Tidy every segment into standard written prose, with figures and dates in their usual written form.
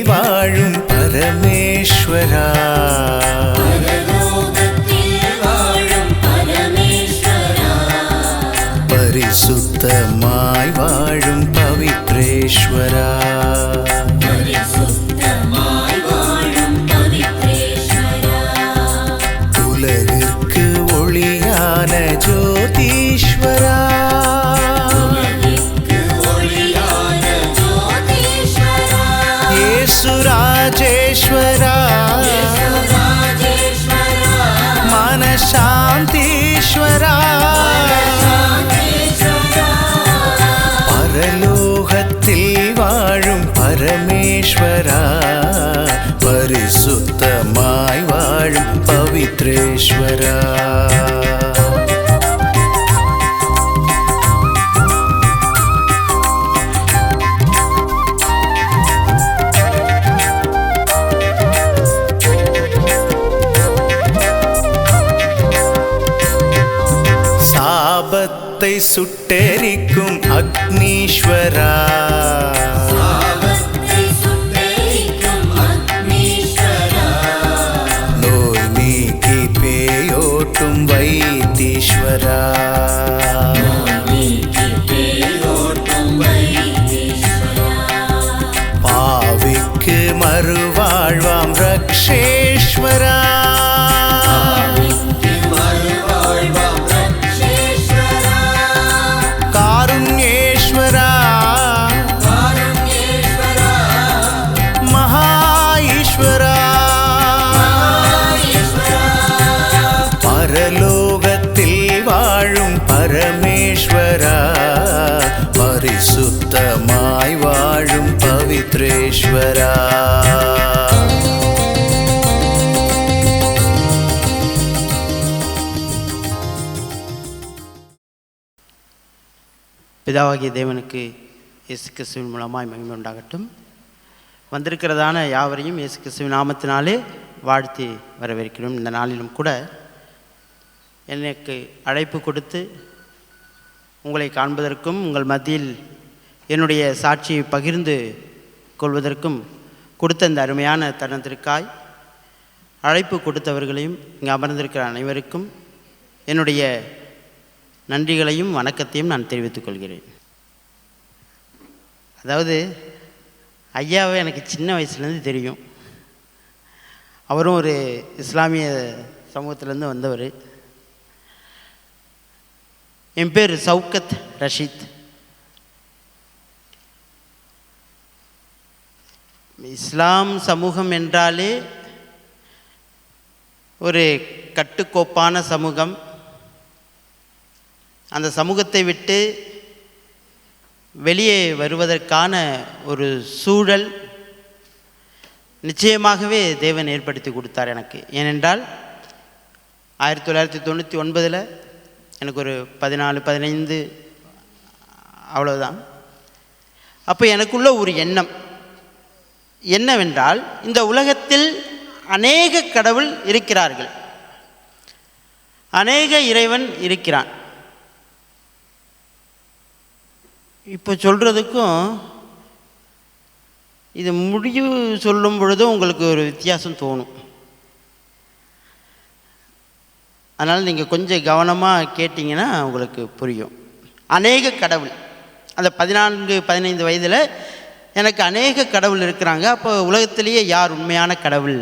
வாழும் பரமேஸ்வரா, பரிசுத்தமாய் வாழும் பவித்ரேஸ்வரா, உலகிற்கு ஒளியான ஜோதீஸ்வரா, ராஜேஸ்வரா, மனசாந்தீஸ்வரா, பரலோகத்தில் வாழும் பரமேஸ்வரா, பரிசுத்தமாய் வாழும் பவித்ரேஸ்வரா. சாபத்தை சுட்டெரிக்கும் அக்னீஸ்வரா, நோய் நீக்கி பேயோட்டும் வைத்தீஸ்வரா, பாவிக்கு மறுவாழ்வாம் ரக்ஷேஸ்வரா, பரமேஸ்வரா, பரிசுத்தமாய் வாழும் பவித்ரேஸ்வரா. பிதாவாகிய தேவனுக்கு இயேசு கிறிஸ்துவின் மூலமாய் மகிமை உண்டாகட்டும். வந்திருக்கிறதான யாவரையும் இயேசு கிறிஸ்துவின் நாமத்தினாலே வாழ்த்தி வரவேற்கிறோம். இந்த நாளிலும் கூட எனக்கு அழைப்பு கொடுத்து உங்களை காண்பதற்கும் உங்கள் மத்தியில் என்னுடைய சாட்சியை பகிர்ந்து கொள்வதற்கும் கொடுத்த இந்த அருமையான தருணத்திற்காய் அழைப்பு கொடுத்தவர்களையும் இங்கே அமர்ந்திருக்கிற அனைவருக்கும் என்னுடைய நன்றிகளையும் வணக்கத்தையும் நான் தெரிவித்துக் கொள்கிறேன். அதாவது ஐயாவை எனக்கு சின்ன வயசுலேருந்து தெரியும். அவரும் ஒரு இஸ்லாமிய சமூகத்திலேருந்து வந்தவர். என் பேர் சவுக்கத் ரஷீத். இஸ்லாம் சமூகம் என்றாலே ஒரு கட்டுக்கோப்பான சமூகம். அந்த சமூகத்தை விட்டு வெளியே வருவதற்கான ஒரு சூழல் நிச்சயமாகவே தேவன் ஏற்படுத்தி கொடுத்தார் எனக்கு. ஏனென்றால் 1999 எனக்கு ஒரு 14-15 அவ்வளோதான். அப்போ எனக்குள்ள ஒரு எண்ணம் என்னவென்றால், இந்த உலகத்தில் அநேக கடவுள் இருக்கிறார்கள், அநேக இறைவன் இருக்கிறான். இப்போ சொல்கிறதுக்கும் இது முடிவு சொல்லும் பொழுதும் உங்களுக்கு ஒரு வித்தியாசம் தோணும். அதனால் நீங்கள் கொஞ்சம் கவனமாக கேட்டிங்கன்னா உங்களுக்கு புரியும். அநேக கடவுள், அந்த 14-15 வயதில் எனக்கு அநேக கடவுள் இருக்கிறாங்க. அப்போ உலகத்திலேயே யார் உண்மையான கடவுள்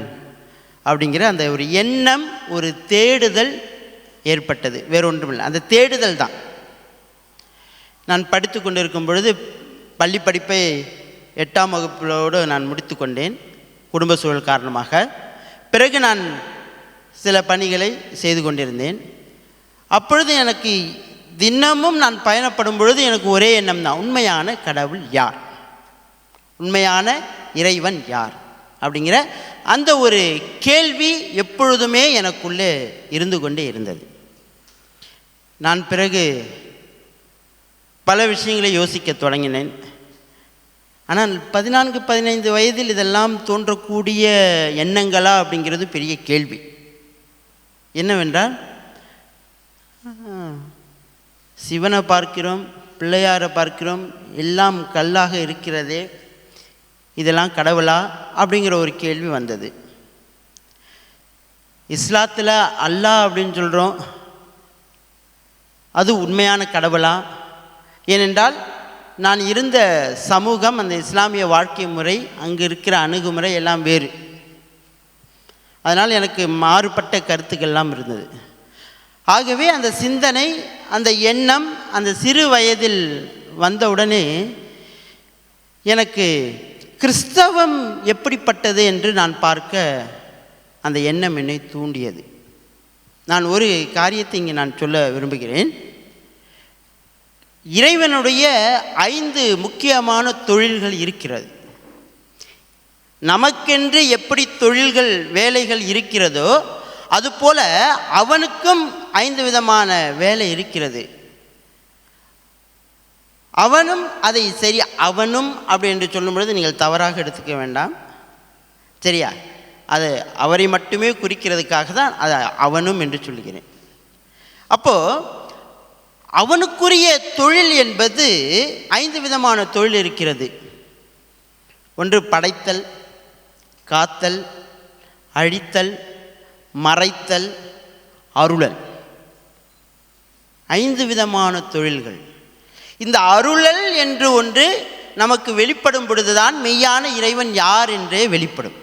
அப்படிங்கிற அந்த ஒரு எண்ணம், ஒரு தேடுதல் ஏற்பட்டது. வேறொன்றுமில்லை, அந்த தேடுதல் தான். நான் படித்து கொண்டு இருக்கும் பொழுது பள்ளி படிப்பை 8ஆம் வகுப்போடு நான் முடித்து கொண்டேன், குடும்ப சூழல் காரணமாக. பிறகு நான் சில பணிகளை செய்து கொண்டிருந்தேன். அப்பொழுது எனக்கு தினமும் நான் பயணப்படும் பொழுது எனக்கு ஒரே எண்ணம் தான், உண்மையான கடவுள் யார், உண்மையான இறைவன் யார் அப்படிங்கிற அந்த ஒரு கேள்வி எப்பொழுதுமே எனக்குள்ளே இருந்து கொண்டே இருந்தது. நான் பிறகு பல விஷயங்களை யோசிக்க தொடங்கினேன். ஆனால் 14-15 வயதில் இதெல்லாம் தோன்றக்கூடிய எண்ணங்களா அப்படிங்கிறது பெரிய கேள்வி. என்னவென்றால், சிவனை பார்க்கிறோம், பிள்ளையாரை பார்க்கிறோம், எல்லாம் கல்லாக இருக்கிறதே, இதெல்லாம் கடவுளா அப்படிங்கிற ஒரு கேள்வி வந்தது. இஸ்லாத்தில் அல்லாஹ் அப்படின்னு சொல்கிறோம், அது உண்மையான கடவுளா? ஏனென்றால் நான் இருந்த சமூகம், அந்த இஸ்லாமிய வாழ்க்கை முறை, அங்கே இருக்கிற அணுகுமுறை எல்லாம் வேறு. அதனால் எனக்கு மாறுபட்ட கருத்துக்கள்லாம் இருந்தது. ஆகவே அந்த சிந்தனை, அந்த எண்ணம் அந்த சிறு வயதில் வந்தவுடனே எனக்கு கிறிஸ்தவம் எப்படிப்பட்டது என்று நான் பார்க்க அந்த எண்ணம் என்னை தூண்டியது. நான் ஒரு காரியத்தை இங்கே நான் சொல்ல விரும்புகிறேன். இறைவனுடைய 5 முக்கியமான தொழில்கள் இருக்கிறது. நமக்கென்று எப்படி தொழில்கள் வேலைகள் இருக்கிறதோ அதுபோல அவனுக்கும் 5 விதமான வேலை இருக்கிறது. அவனும் அதை சரி, அவனும் அப்படி என்று சொல்லும் பொழுது நீங்கள் தவறாக எடுத்துக்க வேண்டாம், சரியா? அது அவரை மட்டுமே குறிக்கிறதுக்காக தான் அதை அவனும் என்று சொல்லுகிறேன். அப்போது அவனுக்குரிய தொழில் என்பது 5 விதமான தொழில் இருக்கிறது. ஒன்று படைத்தல், காத்தல், அழித்தல், மறைத்தல், அருளல். 5 விதமான தொழில்கள். இந்த அருளல் என்று ஒன்று நமக்கு வெளிப்படும் பொழுதுதான் மெய்யான இறைவன் யார் என்றே வெளிப்படும்.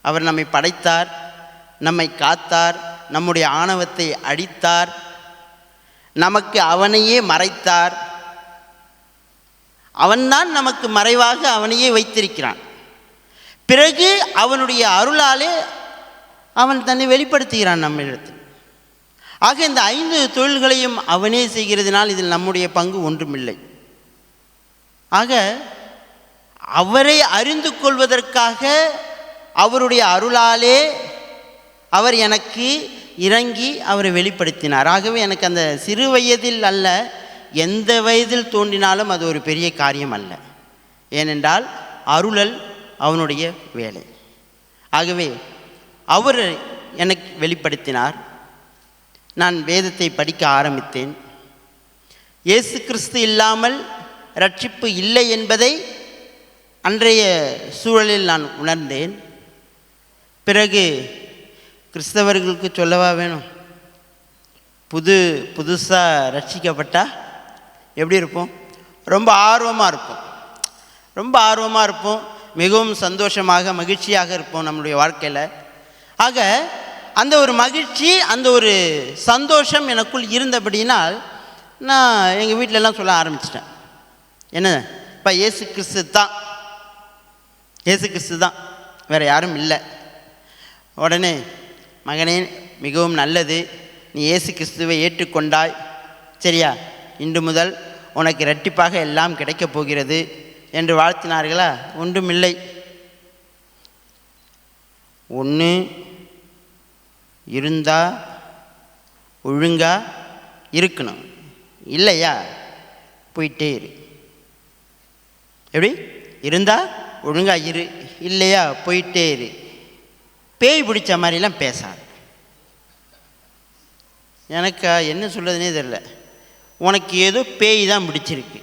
அவர் நம்மை படைத்தார், நம்மை காத்தார், நம்முடைய ஆணவத்தை அழித்தார், நமக்கு அவனையே மறைத்தார். அவன்தான் நமக்கு மறைவாக அவனையே வைத்திருக்கிறான். பிறகு அவனுடைய அருளாலே அவன் தன்னை வெளிப்படுத்துகிறான் நம்மிடத்தில். ஆக இந்த 5 தொழில்களையும் அவனே செய்கிறதுனால் இதில் நம்முடைய பங்கு ஒன்றுமில்லை. ஆக அவரை அறிந்து கொள்வதற்காக அவருடைய அருளாலே அவர் எனக்கு இறங்கி அவரை வெளிப்படுத்தினார். ஆகவே எனக்கு அந்த சிறு வயதில் அல்ல, எந்த வயதில் தோன்றினாலும் அது ஒரு பெரிய காரியம் அல்ல. ஏனென்றால் அருளல் அவனுடைய வேலை. ஆகவே அவர் எனக்கு வெளிப்படுத்தினார். நான் வேதத்தை படிக்க ஆரம்பித்தேன். இயேசு கிறிஸ்து இல்லாமல் ரட்சிப்பு இல்லை என்பதை அன்றைய சூழலில் நான் உணர்ந்தேன். பிறகு கிறிஸ்தவர்களுக்கு சொல்லவா வேணும், புதுசாக ரட்சிக்கப்பட்டால் எப்படி இருப்போம்? ரொம்ப ஆர்வமாக இருப்போம், மிகவும் சந்தோஷமாக மகிழ்ச்சியாக இருப்போம் நம்முடைய வாழ்க்கையில். ஆக அந்த ஒரு மகிழ்ச்சி, அந்த ஒரு சந்தோஷம் எனக்குள் இருந்தபடினால் நான் எங்கள் வீட்டிலலாம் சொல்ல ஆரம்பிச்சிட்டேன். என்ன, இப்போ இயேசு கிறிஸ்து தான், வேறு யாரும் இல்லை. உடனே மகனே, மிகவும் நல்லது, நீ இயேசு கிறிஸ்துவை ஏற்றுக்கொண்டாய், சரியா? இன்று முதல் உனக்கு இரட்டிப்பாக எல்லாம் கிடைக்கப் போகிறது என்று வாழ்த்தினார்களா? ஒன்றுமில்லை. ஒன்று இருந்தால் ஒழுங்காக இருக்கணும், இல்லையா போயிட்டே இரு. எப்படி இருந்தால் ஒழுங்காக இரு, இல்லையா போயிட்டே இரு. பேய் பிடிச்ச மாதிரிலாம் பேசாது. எனக்கு என்ன சொல்கிறதுனே தெரியல. உனக்கு ஏதோ பேய் தான் பிடிச்சிருக்கு.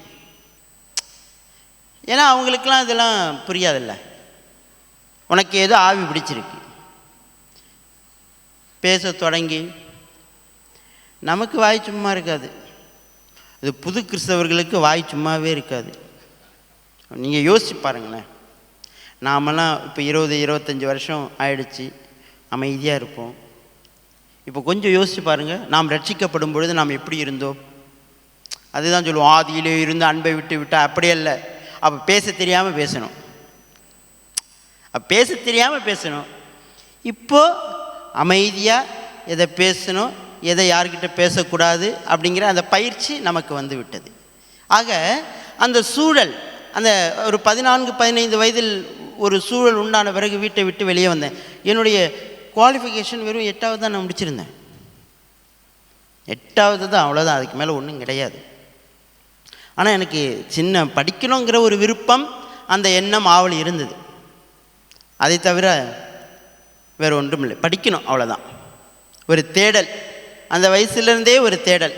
ஏன்னா அவங்களுக்கெல்லாம் இதெல்லாம் புரியாதில்ல. உனக்கு ஏதோ ஆவி பிடிச்சிருக்கு. பேச தொடங்கி நமக்கு வாய் சும்மா இருக்காது. இது புது கிறிஸ்தவர்களுக்கு வாய் சும்மாவே இருக்காது. நீங்கள் யோசிச்சு பாருங்களேன். நாமெல்லாம் இப்போ 20-25 வருஷம் ஆயிடுச்சு, அமைதியாக இருப்போம். இப்போ கொஞ்சம் யோசிச்சு பாருங்கள், நாம் ரட்சிக்கப்படும் பொழுது நாம் எப்படி இருந்தோம்? அதுதான் சொல்லுவோம், ஆதியிலே இருந்து அன்பை விட்டு அப்படியே இல்லை. அப்போ பேச தெரியாமல் பேசணும். இப்போது அமைதியாக எதை பேசணும், எதை யார்கிட்ட பேசக்கூடாது அப்படிங்கிற அந்த பயிற்சி நமக்கு வந்து விட்டது. ஆக அந்த சூழல், அந்த ஒரு 14-15 வயதில் ஒரு சூழல் உண்டான பிறகு வீட்டை விட்டு வெளியே வந்தேன். என்னுடைய குவாலிஃபிகேஷன் வெறும் 8வது தான் நான் முடிச்சிருந்தேன். 8வது தான், அவ்வளோதான், அதுக்கு மேலே ஒன்றும் கிடையாது. ஆனால் எனக்கு சின்ன படிக்கணுங்கிற ஒரு விருப்பம், அந்த எண்ணம், ஆவல் இருந்தது. அதை தவிர வேறு ஒன்றும் இல்லை. படிக்கணும், அவ்வளோதான். ஒரு தேடல், அந்த வயசுலேருந்தே ஒரு தேடல்.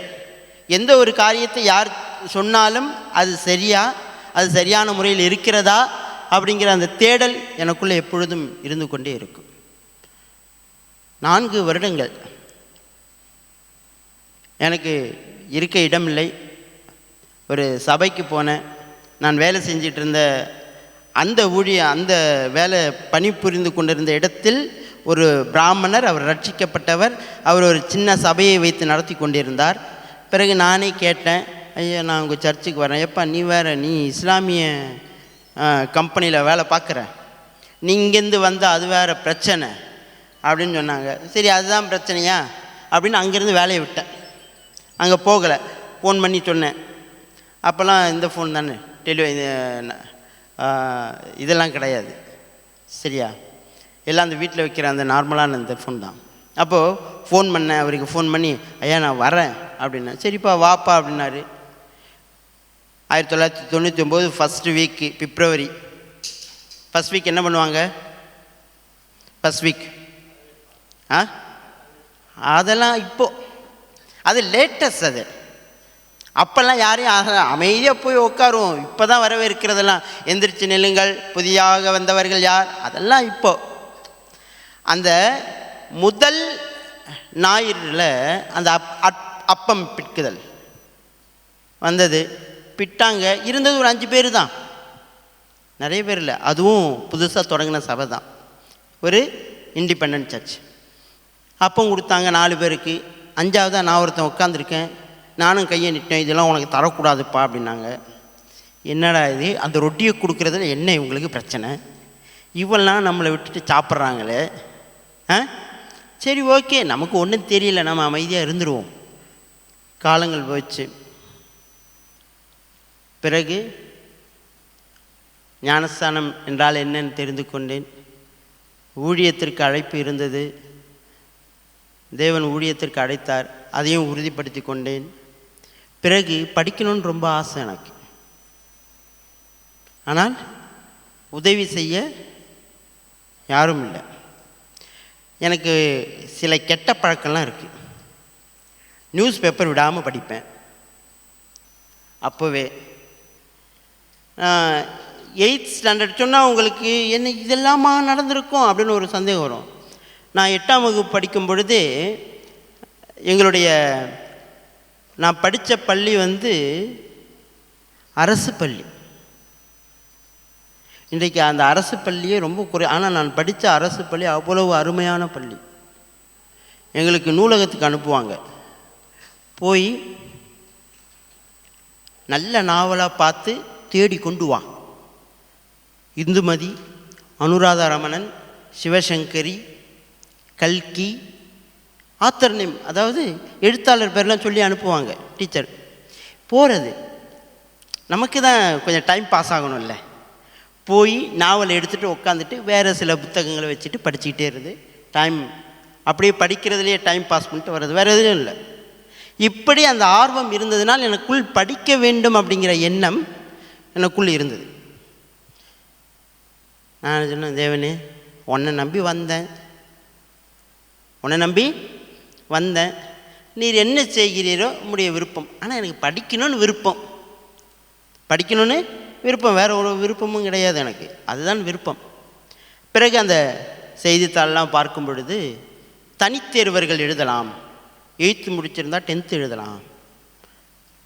எந்த ஒரு காரியத்தை யார் சொன்னாலும் அது சரியா, அது சரியான முறையில் இருக்கிறதா அப்படிங்கிற அந்த தேடல் எனக்குள்ளே எப்பொழுதும் இருந்து கொண்டே இருக்கும். 4 வருடங்கள் எனக்கு இருக்க இடமில்லை. ஒரு சபைக்கு போனேன். நான் வேலை செஞ்சிட்டு இருந்த அந்த வேலை பணிபுரிந்து கொண்டிருந்த இடத்தில் ஒரு பிராமணர், அவர் ரட்சிக்கப்பட்டவர், அவர் ஒரு சின்ன சபையை வைத்து நடத்தி கொண்டிருந்தார். பிறகு நானே கேட்டேன், ஐயா நான் உங்கள் சர்ச்சுக்கு வரேன். எப்பா நீ வேறு, நீ இஸ்லாமிய கம்பெனியில் வேலை பார்க்குற, நீ இங்கேருந்து வந்தால் அது வேறு பிரச்சனை அப்படின்னு சொன்னாங்க. சரி அதுதான் பிரச்சனையா அப்படின்னு அங்கேருந்து வேலையை விட்டேன். அங்கே போகலை. ஃபோன் பண்ணி சொன்னேன். அப்போல்லாம் இந்த ஃபோன் தானே, இதெல்லாம் கிடையாது சரியா, எல்லாம் அந்த வீட்டில் வைக்கிற அந்த நார்மலான இந்த ஃபோன் தான். அப்போது ஃபோன் பண்ணேன் அவருக்கு. ஃபோன் பண்ணி ஐயா நான் வரேன் அப்படின்னா, சரிப்பா வாப்பா அப்படின்னாரு. 1999 ஃபஸ்ட்டு வீக்கு பிப்ரவரி ஃபஸ்ட் வீக் என்ன பண்ணுவாங்க? ஃபஸ்ட் வீக் அதெல்லாம் இப்போது அது லேட்டஸ்ட். அது அப்போல்லாம் யாரையும் அமைதியாக போய் உட்காருவோம். இப்போ தான் வரவேற்கிறதெல்லாம் எந்திரிச்சு நில்லுங்கள், புதியாக வந்தவர்கள் யார், அதெல்லாம் இப்போ. அந்த முதல் ஞாயிறில் அந்த அப்பம் பிட்குதல் வந்தது. பிட்டாங்க. இருந்தது ஒரு 5 பேர் தான், நிறைய பேர் இல்லை. அதுவும் புதுசாக தொடங்கின சபை தான், ஒரு இண்டிபெண்ட் சர்ச். அப்பம் கொடுத்தாங்க 4 பேருக்கு. 5ஆவதாக நான் ஒருத்தன் உட்காந்துருக்கேன். நானும் கையை நிட்டேன், இதெல்லாம் உனக்கு தரக்கூடாதுப்பா அப்படின்னாங்க. என்னடா இது, அந்த ரொட்டியை கொடுக்குறதுல என்ன இவங்களுக்கு பிரச்சனை, இவெல்லாம் நம்மளை விட்டுட்டு சாப்பிட்றாங்களே. சரி ஓகே, நமக்கு ஒன்றும் தெரியல, நம்ம அமைதியாக இருந்துருவோம். காலங்கள் போச்சு. பிறகு ஞானஸ்தானம் என்றால் என்னன்னு தெரிந்து கொண்டேன். ஊழியத்திற்கு அழைப்பு இருந்தது. தேவன் ஊழியத்திற்கு அழைத்தார், அதையும் உறுதிப்படுத்தி கொண்டேன். பிறகு படிக்கணும்னு ரொம்ப ஆசை எனக்கு. ஆனால் உதவி செய்ய யாரும் இல்லை. எனக்கு சில கெட்ட பழக்கம்லாம் இருக்குது. நியூஸ் பேப்பர் விடாமல் படிப்பேன். அப்போவே 8th ஸ்டாண்டர்ட் சொன்னால் உங்களுக்கு என்ன இதெல்லாமா நடந்திருக்கும் அப்படின்னு ஒரு சந்தேகம் வரும். நான் 8ஆம் வகுப்பு படிக்கும் பொழுது நான் படித்த பள்ளி அரசு பள்ளி. இன்றைக்கு அந்த அரசு பள்ளியே ரொம்ப ஆனால் நான் படித்த அரசு பள்ளி அவ்வளவு அருமையான பள்ளி. எங்களுக்கு நூலகத்துக்கு அனுப்புவாங்க. போய் நல்ல நாவலாக பார்த்து தேடி கொண்டு வா. இந்துமதி, அனுராதா ரமணன், சிவசங்கரி, கல்கி, ஆத்தர் நேம், அதாவது எழுத்தாளர் பேர்லாம் சொல்லி அனுப்புவாங்க டீச்சர். போகிறது நமக்கு தான் கொஞ்சம் டைம் பாஸ் ஆகணும்ல. போய் நாவலை எடுத்துகிட்டு உட்காந்துட்டு வேறு சில புத்தகங்களை வச்சுட்டு படிச்சுக்கிட்டே இருந்து டைம் அப்படியே படிக்கிறதுலேயே டைம் பாஸ் பண்ணிட்டு வர்றது, வேறு எதுவும் இல்லை. இப்படி அந்த ஆர்வம் இருந்ததுனால் எனக்குள் படிக்க வேண்டும் அப்படிங்கிற எண்ணம் எனக்குள் இருந்தது. நான் சொன்னேன், தேவனே உன்னை நம்பி வந்தேன், நீர் என்ன செய்கிறீரோ உம்முடைய விருப்பம். ஆனால் எனக்கு படிக்கணும்னு விருப்பம், வேறு ஒரு விருப்பமும் கிடையாது எனக்கு, அதுதான் விருப்பம். பிறகு அந்த செய்தித்தாளெலாம் பார்க்கும் பொழுது தனித்தேர்வர்கள் எழுதலாம். 8th முடிச்சிருந்தா 10th எழுதலாம்.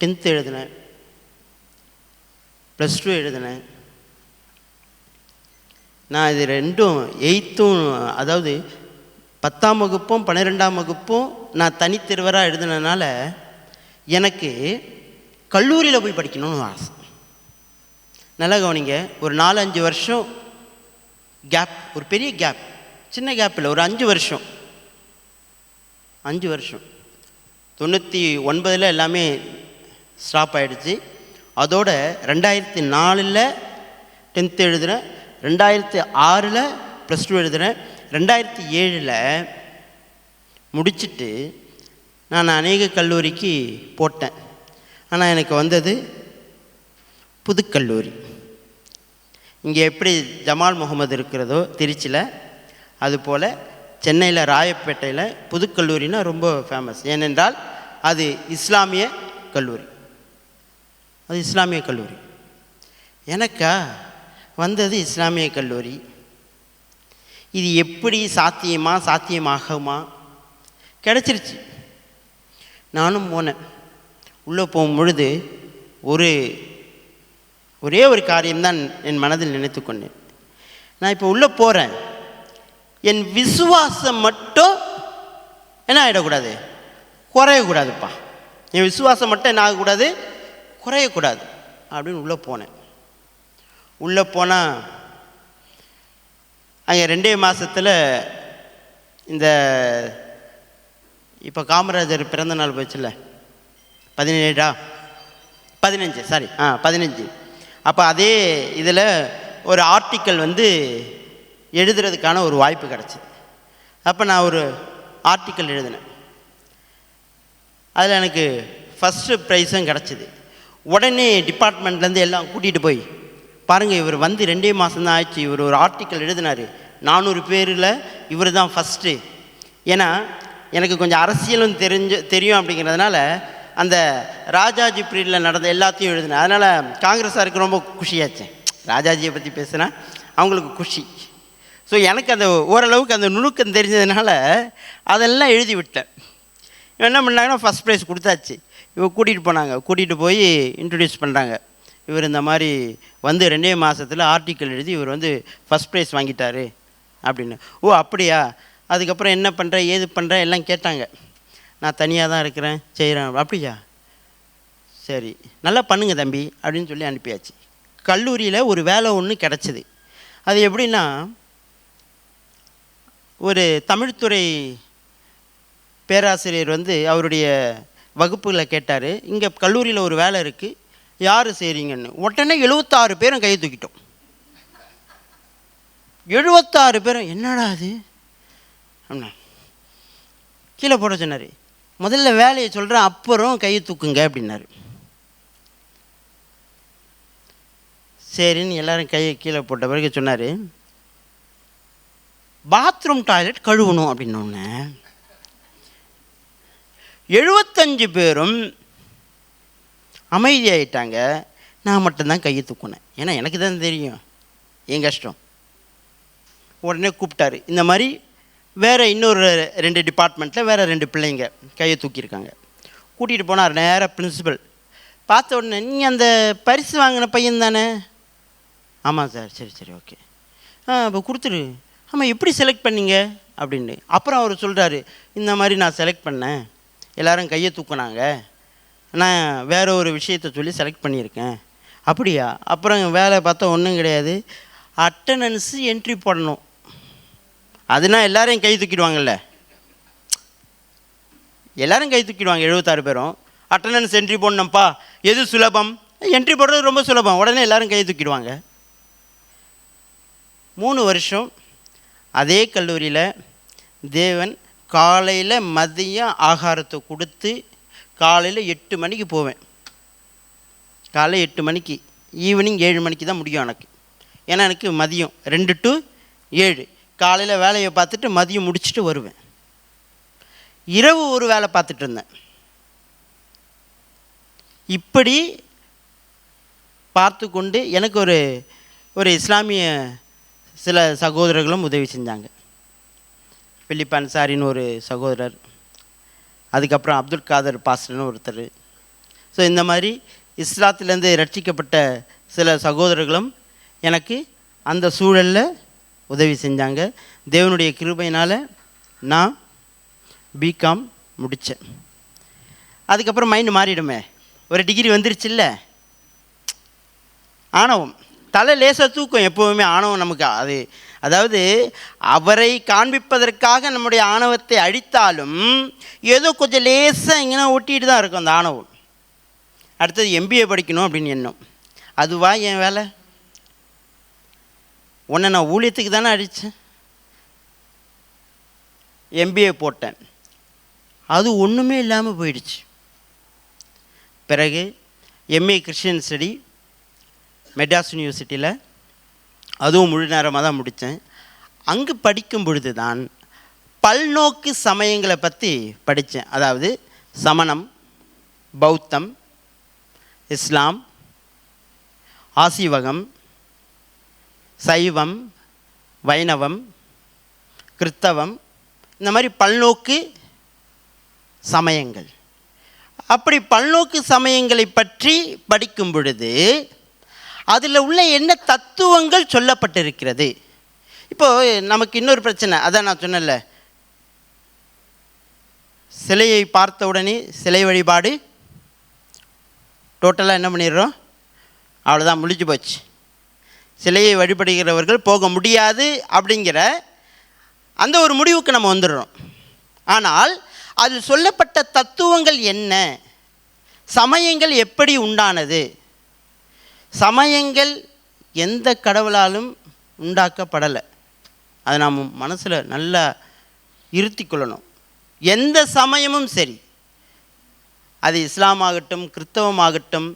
10th எழுதினேன், +2 எழுதினேன். நான் இது 2ம் 8th, அதாவது 10ஆம் வகுப்பும் 12ஆம் வகுப்பும் நான் தனித்தேர்வராக எழுதினதுனால எனக்கு கல்லூரியில் போய் படிக்கணும்னு ஆசை. நல்லா கவனிங்க, ஒரு 4-5 வருஷம் கேப், ஒரு பெரிய கேப், சின்ன கேப் இல்லை, ஒரு 5 வருஷம் 99 எல்லாமே ஸ்டாப் ஆகிடுச்சு. அதோட 2004 10th எழுதுகிறேன், 2006 +2 எழுதுகிறேன், 2007 முடிச்சுட்டு நான் அநேக கல்லூரிக்கு போட்டேன். ஆனால் எனக்கு வந்தது புதுக்கல்லூரி. இங்கே எப்படி ஜமால் முகமது இருக்கிறதோ திருச்சியில், அதுபோல் சென்னையில் ராயப்பேட்டையில் புதுக்கல்லூரினா ரொம்ப ஃபேமஸ். ஏனென்றால் அது இஸ்லாமிய கல்லூரி. எனக்கா வந்தது இஸ்லாமிய கல்லூரி. இது எப்படி சாத்தியமாகுமா கிடச்சிருச்சு. நானும் போனேன். உள்ளே போகும் பொழுது ஒரே ஒரு காரியம்தான் என் மனதில் நினைத்து கொண்டேன். நான் இப்போ உள்ளே போகிறேன், என் விசுவாசம் மட்டும் என்ன ஆகிடக்கூடாது, குறையக்கூடாதுப்பா. என் விசுவாசம் மட்டும் என்ன ஆகக்கூடாது, குறையக்கூடாது அப்படின்னு உள்ளே போனேன். உள்ளே போனால் அங்கே 2 மாதத்தில் இந்த இப்போ காமராஜர் பிறந்த நாள் போச்சுல்ல, 15 அப்போ அதே இதில் ஒரு ஆர்டிக்கல் எழுதுறதுக்கான ஒரு வாய்ப்பு கிடச்சிது. அப்போ நான் ஒரு ஆர்டிக்கல் எழுதினேன். அதில் எனக்கு ஃபஸ்ட்டு ப்ரைஸும் கிடச்சிது. உடனே டிபார்ட்மெண்ட்லேருந்து எல்லாம் கூட்டிகிட்டு போய் பாருங்கள், இவர் 2 மாதம்தான் ஆயிடுச்சு, இவர் ஒரு ஆர்டிக்கல் எழுதினார், 400 பேரில் இவர் தான் ஃபஸ்ட்டு. ஏன்னா எனக்கு கொஞ்சம் அரசியலும் தெரியும் அப்படிங்கிறதுனால அந்த ராஜாஜி பீரியடில் நடந்த எல்லாத்தையும் எழுதினேன். அதனால் காங்கிரஸாருக்கு ரொம்ப குஷியாச்சேன். ராஜாஜியை பற்றி பேசுனா அவங்களுக்கு குஷி. ஸோ எனக்கு அந்த ஓரளவுக்கு அந்த நுணுக்கம் தெரிஞ்சதுனால அதெல்லாம் எழுதி விட்டேன். என்ன பண்ணாங்கன்னா ஃபஸ்ட் ப்ரைஸ் கொடுத்தாச்சு. இவங்க கூட்டிகிட்டு போய் இன்ட்ரடியூஸ் பண்ணுறாங்க. இவர் இந்த மாதிரி 2 மாதத்தில் ஆர்டிக்கல் எழுதி இவர் ஃபஸ்ட் ப்ரைஸ் வாங்கிட்டார் அப்படின்னு. ஓ அப்படியா, அதுக்கப்புறம் என்ன பண்ணுற ஏது பண்ணுற எல்லாம் கேட்டாங்க. நான் தனியாக தான் இருக்கிறேன் செய்கிறேன். அப்படியா, சரி நல்லா பண்ணுங்க தம்பி அப்படின்னு சொல்லி அனுப்பியாச்சு. கல்லூரியில் ஒரு வேலை ஒன்று கிடச்சிது. அது எப்படின்னா, ஒரு தமிழ்துறை பேராசிரியர் அவருடைய வகுப்புகளில் கேட்டார், இங்கே கல்லூரியில் ஒரு வேலை இருக்குது, யார் செய்கிறீங்கன்னு. உடனே 76 பேரும் கையை தூக்கிட்டோம். 76 பேரும் என்னடா அது அப்படின்னா கீழே போட சொன்னார். முதல்ல வேலையை சொல்கிறேன், அப்புறம் கையை தூக்குங்க அப்படின்னாரு. சரின்னு எல்லாரும் கையை கீழே போட்ட பிறகு சொன்னார், பாத்ரூம் டாய்லெட் கழுவணும் அப்படின்னோடனே 75 பேரும் அமைதியாகிட்டாங்க. நான் மட்டும்தான் கையை தூக்குனேன். ஏன்னா எனக்கு தான் தெரியும் என் கஷ்டம். உடனே கூப்பிட்டாரு. இந்த மாதிரி வேறு இன்னொரு 2 டிபார்ட்மெண்ட்டில் வேறு 2 பிள்ளைங்க கையை தூக்கியிருக்காங்க. கூட்டிகிட்டு போனார் நேராக பிரின்சிபல். பார்த்த உடனே, நீங்கள் அந்த பரிசு வாங்கின பையன் தானே? ஆமாம் சார். சரி ஓகே. இப்போ கொடுத்துரு. ஆமாம், எப்படி செலக்ட் பண்ணீங்க அப்படின்னு. அப்புறம் அவர் சொல்கிறாரு, இந்த மாதிரி நான் செலக்ட் பண்ணேன், எல்லோரும் கையை தூக்குனாங்க, நான் வேறு ஒரு விஷயத்தை சொல்லி செலக்ட் பண்ணியிருக்கேன். அப்படியா? அப்புறம் வேலை பார்த்தா ஒன்றும் கிடையாது, அட்டண்டன்ஸு என்ட்ரி போடணும். அதுனா எல்லோரையும் கை தூக்கிடுவாங்கல்ல, எல்லோரும் கை தூக்கிடுவாங்க 76 பேரும். அட்டண்டன்ஸ் என்ட்ரி போடணும்ப்பா, எது சுலபம்? என்ட்ரி போடுறது ரொம்ப சுலபம், உடனே எல்லோரும் கை தூக்கிடுவாங்க. 3 வருஷம் அதே கல்லூரியில் தேவன் காலையில் மதியம் ஆகாரத்தை கொடுத்து காலையில் 8 மணிக்கு போவேன். காலையில் 8 மணிக்கு, ஈவினிங் 7 மணிக்கு தான் முடியும் எனக்கு. ஏன்னா எனக்கு மதியம் 2 to 7, காலையில் வேலையை பார்த்துட்டு மதியம் முடிச்சுட்டு வருவேன். இரவு ஒரு வேலை பார்த்துட்டு இருந்தேன். இப்படி பார்த்து கொண்டு எனக்கு ஒரு இஸ்லாமிய சில சகோதரர்களும் உதவி செஞ்சாங்க. பிலிப் அன்சாரின்னு ஒரு சகோதரர், அதுக்கப்புறம் அப்துல் காதர் பாஸ்டர்னு ஒருத்தர். ஸோ இந்த மாதிரி இஸ்லாத்திலேருந்து ரட்சிக்கப்பட்ட சில சகோதரர்களும் எனக்கு அந்த சூழலில் உதவி செஞ்சாங்க. தேவனுடைய கிருபையினால் நான் பிகாம் முடித்தேன். அதுக்கப்புறம் மைண்டு மாறிடுமே, ஒரு டிகிரி வந்துருச்சுல்ல. ஆணவம் தலை லேசாக தூக்கும் எப்போவுமே ஆணவம் நமக்கு. அதாவது அவரை காண்பிப்பதற்காக நம்முடைய ஆணவத்தை அழித்தாலும் ஏதோ கொஞ்சம் லேசாக இங்கே ஒட்டிகிட்டு தான் இருக்கும் அந்த ஆணவம். அடுத்தது MBA படிக்கணும் அப்படின்னு எண்ணம். அதுவா என் வேலை? உன்னை நான் ஊழியத்துக்கு தானே அடித்தேன். MBA போட்டேன், அது ஒன்றுமே இல்லாமல் போயிடுச்சு. பிறகு MA கிறிஸ்டியன் ஸ்டடி மெட்ராஸ் யூனிவர்சிட்டியில், அதுவும் முழு நேரமாக தான் முடித்தேன். அங்கு படிக்கும் பொழுது தான் பல்நோக்கு சமயங்களை பற்றி படித்தேன். அதாவது சமணம், பௌத்தம், இஸ்லாம், ஆசீவகம், சைவம், வைணவம், கிறித்தவம், இந்த மாதிரி பல்நோக்கு சமயங்கள். அப்படி பல்நோக்கு சமயங்களை பற்றி படிக்கும் பொழுது அதில் உள்ள என்ன தத்துவங்கள் சொல்லப்பட்டிருக்கிறது. இப்போது நமக்கு இன்னொரு பிரச்சனை, அதான் நான் சொன்னேன்ல, சிலையை பார்த்த உடனே சிலை வழிபாடு டோட்டலாக என்ன பண்ணிடுறோம், அவ்வளோதான், முடிஞ்சு போச்சு, சிலையை வழிபடுகிறவர்கள் போக முடியாது அப்படிங்கிற அந்த ஒரு முடிவுக்கு நம்ம வந்துடுறோம். ஆனால் அதில் சொல்லப்பட்ட தத்துவங்கள் என்ன, சமயங்கள் எப்படி உண்டானது, சமயங்கள் எந்த கடவுளாலும் உண்டாக்கப்படலை, அதை நாம் மனசில் நல்லா இருத்தி கொள்ளணும். எந்த சமயமும் சரி, அது இஸ்லாமாகட்டும், கிறித்தவமாகட்டும்,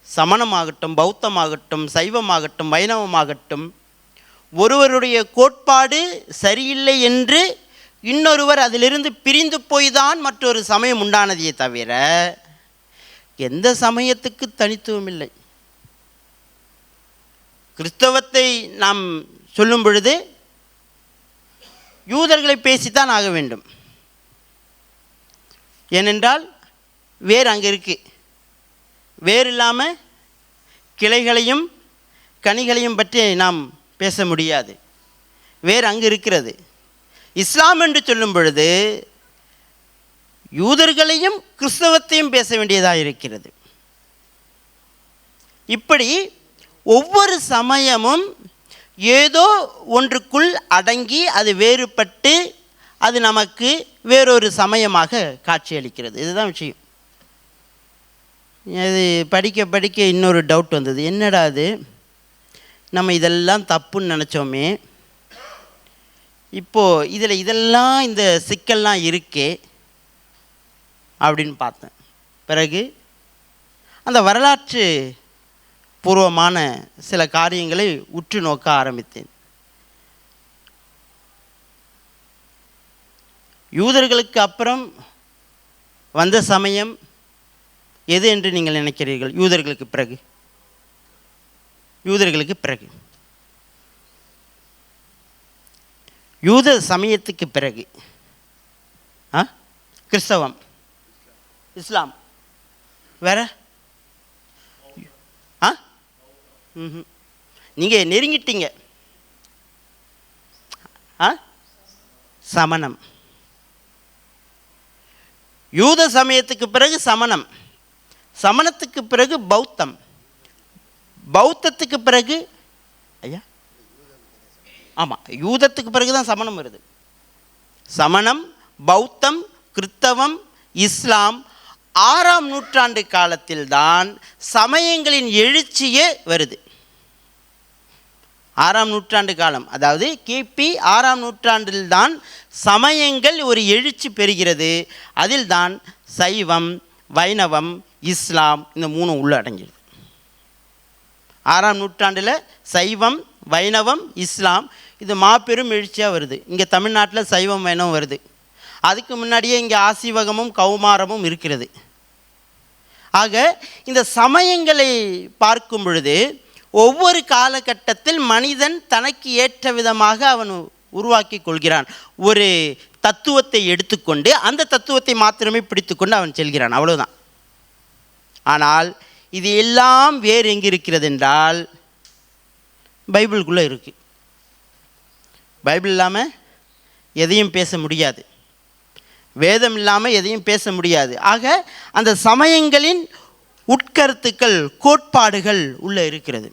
சமணமாகட்டும், பௌத்தமாகட்டும், சைவமாகட்டும், வைணவமாகட்டும், ஒருவருடைய கோட்பாடு சரியில்லை என்று இன்னொருவர் அதிலிருந்து பிரிந்து போய்தான் மற்றொரு சமயம் உண்டானதையே தவிர எந்த சமயத்துக்கு தனித்துவம் இல்லை. கிறிஸ்தவத்தை நாம் சொல்லும் பொழுது யூதர்களை பேசித்தான் ஆக வேண்டும். ஏனென்றால் வேர் அங்கே இருக்குது, வேர் இல்லாமல் கிளைகளையும் கனிகளையும் பற்றி நாம் பேச முடியாது, வேர் அங்கு இருக்கிறது. இஸ்லாம் என்று சொல்லும் பொழுது யூதர்களையும் கிறிஸ்தவத்தையும் பேச வேண்டியதாக இருக்கிறது. இப்படி ஒவ்வொரு சமயமும் ஏதோ ஒன்றுக்குள் அடங்கி அது வேறுபட்டு அது நமக்கு வேறொரு சமயமாக காட்சியளிக்கிறது. இதுதான் விஷயம். அது படிக்க படிக்க இன்னொரு டவுட் வந்தது, என்னடா அது, நம்ம இதெல்லாம் தப்புன்னு நினச்சோமே, இப்போது இதில் இதெல்லாம் இந்த சிக்கல்லாம் இருக்கே அப்படின்னு பார்த்தேன். பிறகு அந்த வரலாற்று பூர்வமான சில காரியங்களை உற்று நோக்க ஆரம்பித்தேன். யூதர்களுக்கு அப்புறம் வந்த சமயம் எது என்று நீங்கள் நினைக்கிறீர்கள்? யூதர்களுக்கு பிறகு, யூதர்களுக்கு பிறகு, யூத சமயத்துக்கு பிறகு கிறிஸ்தவம், இஸ்லாம், வேற நீங்கள் நெருங்கிட்டீங்க. சமணம். யூத சமயத்துக்கு பிறகு சமணம், சமணத்துக்கு பிறகு பௌத்தம், பௌத்தத்துக்கு பிறகு ஐயா ஆமாம் யூதத்துக்கு பிறகு தான் சமணம் வருது. சமணம், பௌத்தம், கிறித்தவம், இஸ்லாம் 6ஆம் நூற்றாண்டு காலத்தில்தான் சமயங்களின் எழுச்சியே வருது. 6ஆம் நூற்றாண்டு காலம், அதாவது கிபி 6ஆம் நூற்றாண்டில்தான் சமயங்கள் ஒரு எழுச்சி பெறுகிறது. அதில்தான் சைவம், வைணவம், இஸ்லாம் இந்த 3 உள்ள அடங்கிடுது. 6ஆம் நூற்றாண்டில் சைவம், வைணவம், இஸ்லாம் இது மாபெரும் எழுச்சியாக வருது. இங்கே தமிழ்நாட்டில் சைவம், வைணவம் வருது. அதுக்கு முன்னாடியே இங்கே ஆசீவகமும் கௌமாரமும் இருக்கிறது. ஆக இந்த சமயங்களை பார்க்கும் பொழுது ஒவ்வொரு காலகட்டத்தில் மனிதன் தனக்கு ஏற்ற விதமாக அவன் உருவாக்கி கொள்கிறான். ஒரு தத்துவத்தை எடுத்துக்கொண்டு அந்த தத்துவத்தை மாத்திரமே பிடித்துக்கொண்டு அவன் செல்கிறான், அவ்வளோதான். ஆனால் இது எல்லாம் வேறு எங்கே இருக்கிறது என்றால் பைபிளுக்குள்ளே இருக்குது. பைபிள் இல்லாமல் எதையும் பேச முடியாது, வேதம் இல்லாமல் எதையும் பேச முடியாது. ஆக அந்த சமயங்களின் உட்கருத்துக்கள், கோட்பாடுகள் உள்ளே இருக்கிறது.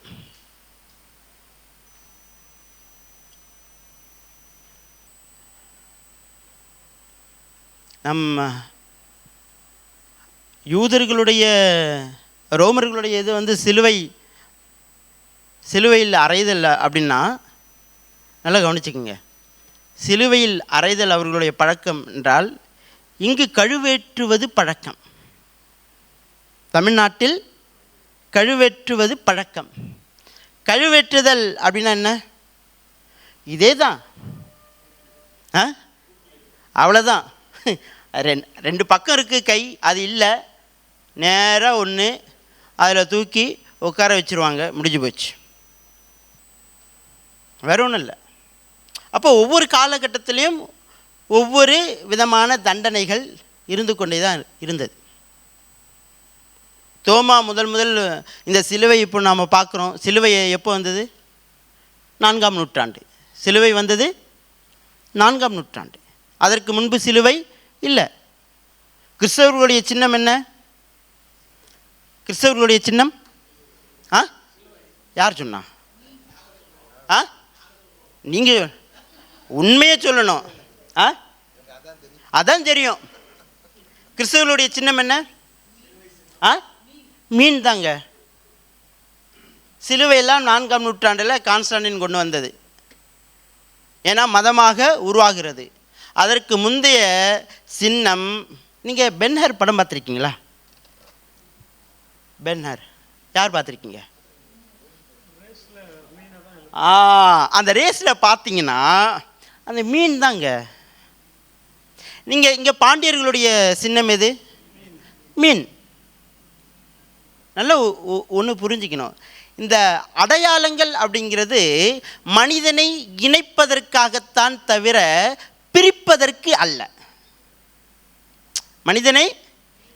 நம்ம யூதர்களுடைய, ரோமர்களுடைய இது சிலுவையில் அறைதல் அப்படின்னா நல்லா கவனிச்சுக்கோங்க. சிலுவையில் அறைதல் அவர்களுடைய பழக்கம் என்றால் இங்கு கழுவேற்றுவது பழக்கம். தமிழ்நாட்டில் கழுவேற்றுவது பழக்கம். கழுவேற்றுதல் அப்படின்னா என்ன? இதே தான், அவ்வளோதான். 2 பக்கம் இருக்குது கை, அது இல்லை, நேராக ஒன்று அதில் தூக்கி உட்கார வச்சுருவாங்க, முடிஞ்சு போச்சு. வேற ஒன்றும் இல்லை. அப்போ ஒவ்வொரு காலகட்டத்திலையும் ஒவ்வொரு விதமான தண்டனைகள் இருந்து கொண்டே தான் இருந்தது. தோமா முதல் இந்த சிலுவை இப்போ நாம் பார்க்குறோம். சிலுவை எப்போ வந்தது? 4ஆம் நூற்றாண்டு. சிலுவை வந்தது 4ஆம் நூற்றாண்டு. அதற்கு முன்பு சிலுவை இல்லை. கிறிஸ்தவர்களுடைய சின்னம் என்ன? கிறிஸ்தவர்களுடைய சின்னம் யார் சொன்னா? நீங்கள் உண்மையை சொல்லணும். அதான் தெரியும். கிறிஸ்தவர்களுடைய சின்னம் என்ன? மீன் தாங்க. சிலுவையெல்லாம் 4ஆம் நூற்றாண்டில் கான்ஸ்டாண்டின் கொண்டு வந்தது. ஏன்னா மதமாக உருவாகிறது. அதற்கு முந்தைய சின்னம், நீங்கள் பென்ஹர் படம் பார்த்துருக்கீங்களா? பென்ஹர் யார் பார்த்துருக்கீங்க? அந்த ரேஸில் பார்த்தீங்கன்னா அந்த மீன் தாங்க. நீங்கள் இங்கே பாண்டியர்களுடைய சின்னம் எது? மீன். நல்ல ஒன்று புரிஞ்சுக்கணும். இந்த அடையாளங்கள் அப்படிங்கிறது மனிதனை இணைப்பதற்காகத்தான் தவிர பிரிப்பதற்கு அல்ல. மனிதனை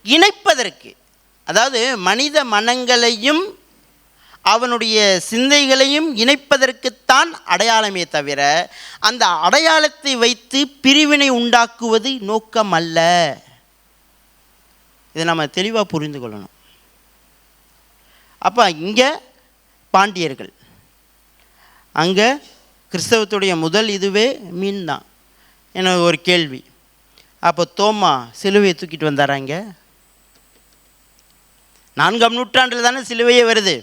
இணைப்பதற்கு, அதாவது மனித மனங்களையும் அவனுடைய சிந்தைகளையும் இணைப்பதற்குத்தான் அடையாளமே தவிர அந்த அடையாளத்தை வைத்து பிரிவினை உண்டாக்குவது நோக்கம் அல்ல. இதை நம்ம தெளிவாக புரிந்து கொள்ளணும். அப்போ இங்கே பாண்டியர்கள், அங்கே கிறிஸ்தவத்துடைய முதல் இதுவே மீன் தான். எனக்கு ஒரு கேள்வி, அப்போ தோமா சிலுவையை தூக்கிட்டு வந்தாராங்க? 4ஆம் நூற்றாண்டில் தானே சிலுவையே வருது.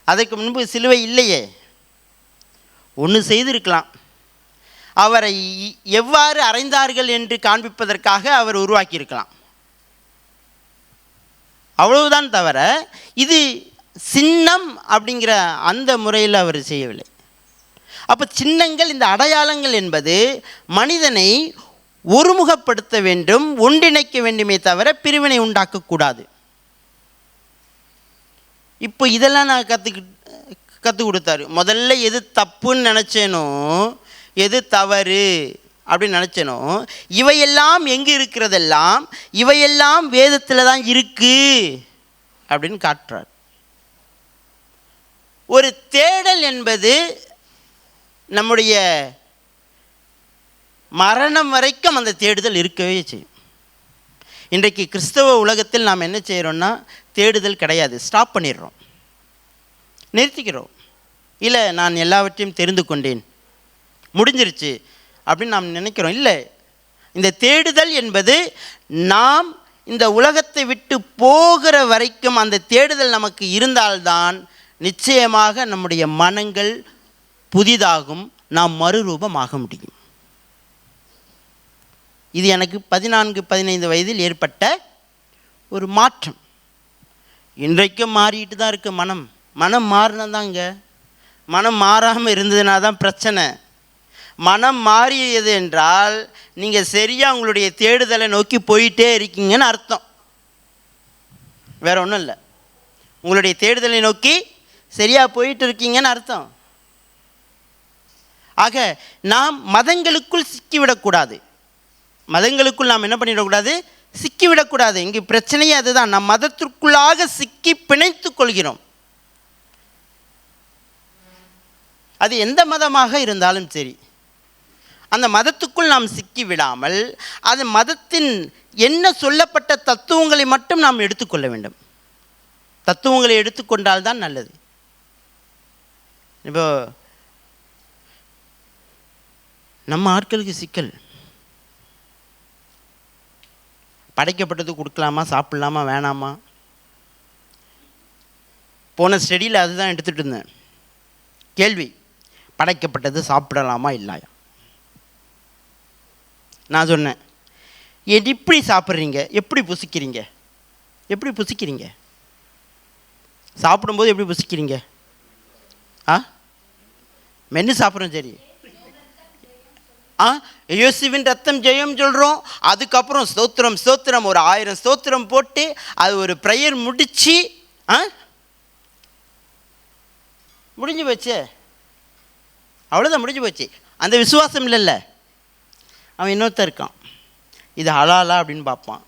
அதுக்கு முன்பு சிலுவை இல்லையே. ஒன்று செய்திருக்கலாம், அவரை எவ்வாறு அறைந்தார்கள் என்று காண்பிப்பதற்காக அவர் உருவாக்கியிருக்கலாம், அவ்வளவுதான். தவிர இது சின்னம் அப்படிங்கிற அந்த முறையில் அவர் செய்யவில்லை. அப்போ சின்னங்கள், இந்த அடையாளங்கள் என்பது மனிதனை ஒருமுகப்படுத்த வேண்டும், ஒன்றிணைக்க வேண்டுமே தவிர பிரிவினை உண்டாக்கக்கூடாது. இப்போ இதெல்லாம் நான் கற்றுக் கொடுத்தாரு. முதல்ல எது தப்புன்னு நினச்சேனோ, எது தவறு அப்படின்னு நினச்சேனோ, இவையெல்லாம் எங்கே இருக்கிறதெல்லாம் இவையெல்லாம் வேதத்தில் தான் இருக்கு அப்படின்னு காட்டுறார். ஒரு தேடல் என்பது நம்முடைய மரணம் வரைக்கும் அந்த தேடுதல் இருக்கவே செய்யும். இன்றைக்கு கிறிஸ்தவ உலகத்தில் நாம் என்ன செய்கிறோன்னா, தேடுதல் கிடையாது, ஸ்டாப் பண்ணிடுறோம், நிறுத்திக்கிறோம். இல்லை, நான் எல்லாவற்றையும் தெரிந்து கொண்டேன், முடிஞ்சிருச்சு அப்படின்னு நாம் நினைக்கிறோம். இல்லை, இந்த தேடுதல் என்பது நாம் இந்த உலகத்தை விட்டு போகிற வரைக்கும் அந்த தேடுதல் நமக்கு இருந்தால்தான் நிச்சயமாக நம்முடைய மனங்கள் புதிதாகும், நாம் மறுரூபமாக முடியும். இது எனக்கு 14-15 வயதில் ஏற்பட்ட ஒரு மாற்றம். இன்றைக்கும் மாறிட்டு தான் இருக்குது மனம். மனம் மாறினதாங்க. மனம் மாறாமல் இருந்ததுனா தான் பிரச்சனை. மனம் மாறியது என்றால் நீங்கள் சரியாக உங்களுடைய தேடுதலை நோக்கி போயிட்டே இருக்கீங்கன்னு அர்த்தம். வேற ஒன்றும் இல்லை, உங்களுடைய தேடுதலை நோக்கி சரியாக போயிட்டு இருக்கீங்கன்னு அர்த்தம். ஆக நாம் மதங்களுக்குள் சிக்கிவிடக்கூடாது. மதங்களுக்குள் நாம் என்ன பண்ணிடக்கூடாது? சிக்கிவிடக்கூடாது. இங்கே பிரச்சனையே அதுதான். நம் மதத்திற்குள்ளாக சிக்கி பிணைத்து கொள்கிறோம். அது எந்த மதமாக இருந்தாலும் சரி, அந்த மதத்துக்குள் நாம் சிக்கி விடாமல் அது மதத்தின் என்ன சொல்லப்பட்ட தத்துவங்களை மட்டும் நாம் எடுத்துக்கொள்ள வேண்டும். தத்துவங்களை எடுத்துக்கொண்டால் தான் நல்லது. இப்போ நம்ம ஆட்களுக்கு சிக்கல், படைக்கப்பட்டது கொடுக்கலாமா, சாப்பிட்லாமா, வேணாமா? போன ஸ்டடியில் அதுதான் எடுத்துகிட்டு இருந்தேன். கேள்வி, படைக்கப்பட்டது சாப்பிடலாமா இல்லையா? நான் சொன்னேன், எப்படி சாப்பிட்றீங்க, எப்படி புசிக்கிறீங்க, எப்படி புசிக்கிறீங்க? சாப்பிடும்போது எப்படி புசிக்கிறீங்க? மென்று சாப்பிட்றோம், சரி. இயேசுவின் ரத்தம் ஜெயம் சொல்கிறோம். அதுக்கப்புறம் ஸ்தோத்திரம் ஸ்தோத்திரம் ஒரு 1000 ஸ்தோத்திரம் போட்டு அது ஒரு ப்ரேயர் முடித்து முடிஞ்சு போச்சு, அவ்வளோதான், முடிஞ்சு போச்சு. அந்த விசுவாசம் இல்லைல்ல. அவன் இன்னொருத்தர் இருக்கான், இது ஹலாலா அப்படின்னு பார்ப்பான்.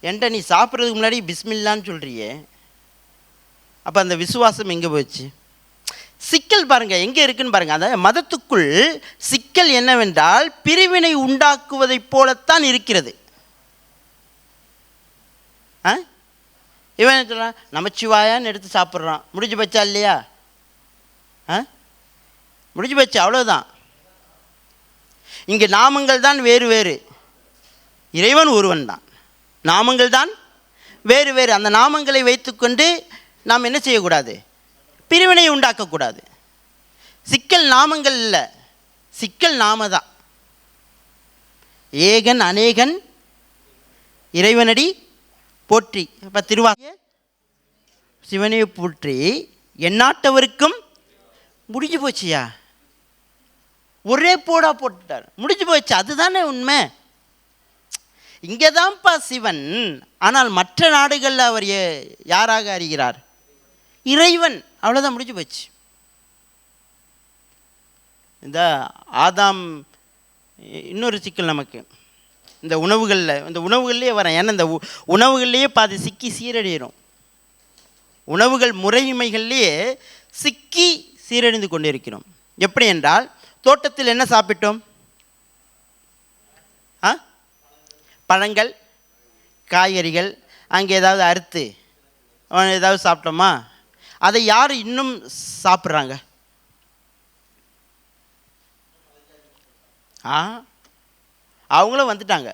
என்கிட்ட நீ சாப்பிட்றதுக்கு முன்னாடி பிஸ்மில்லான்னு சொல்கிறியே, அப்போ அந்த விசுவாசம் எங்கே போச்சு? சிக்கல் பாருங்கள் எங்கே இருக்குன்னு பாருங்கள். அந்த மதத்துக்குள் சிக்கல் என்னவென்றால் பிரிவினை உண்டாக்குவதைப் போலத்தான் இருக்கிறது. இவன் என்ன சொல்கிறான்? நமச்சிவாயான்னு எடுத்து சாப்பிட்றான். முடிஞ்சு போச்சா இல்லையா? முடிஞ்சு போச்சு, அவ்வளோதான். இங்கே நாமங்கள் தான் வேறு வேறு, இறைவன் ஒருவன் தான். நாமங்கள் தான் வேறு வேறு. அந்த நாமங்களை வைத்துக்கொண்டு நாம் என்ன செய்யக்கூடாது? பிரிவினை உண்டாக்கக்கூடாது. சிக்கல் நாமங்கள் இல்லை, சிக்கல் நாம தான். ஏகன் அநேகன் இறைவனடி போற்றி. இப்போ திருவாக்கிய சிவனை போற்றி எந்நாட்டவருக்கும். முடிஞ்சு போச்சியா, ஒரே போடா போட்டுட்டார், முடிஞ்சு போச்சு. அதுதானே உண்மை. இங்கே தான்ப்பா சிவன், ஆனால் மற்ற நாடுகளில் அவர் யாராக அறிகிறார்? இறைவன். அவ்வளோதான், முடிஞ்சு போச்சு. இந்த ஆதாம் இன்னொரு சிக்கல் நமக்கு இந்த உணவுகளில், இந்த உணவுகள்லேயே வரேன். ஏன்னா இந்த உணவுகள்லேயே பாதி சிக்கி சீரழிகிறோம். உணவுகள் முறைமைகள்லேயே சிக்கி சீரழிந்து கொண்டு இருக்கிறோம். எப்படி என்றால், தோட்டத்தில் என்ன சாப்பிட்டோம்? பழங்கள், காய்கறிகள், அங்கே ஏதாவது அறுத்து ஏதாவது சாப்பிட்டோமா? அதை யார் இன்னும் சாப்பிட்றாங்க? அவங்களும் வந்துட்டாங்க.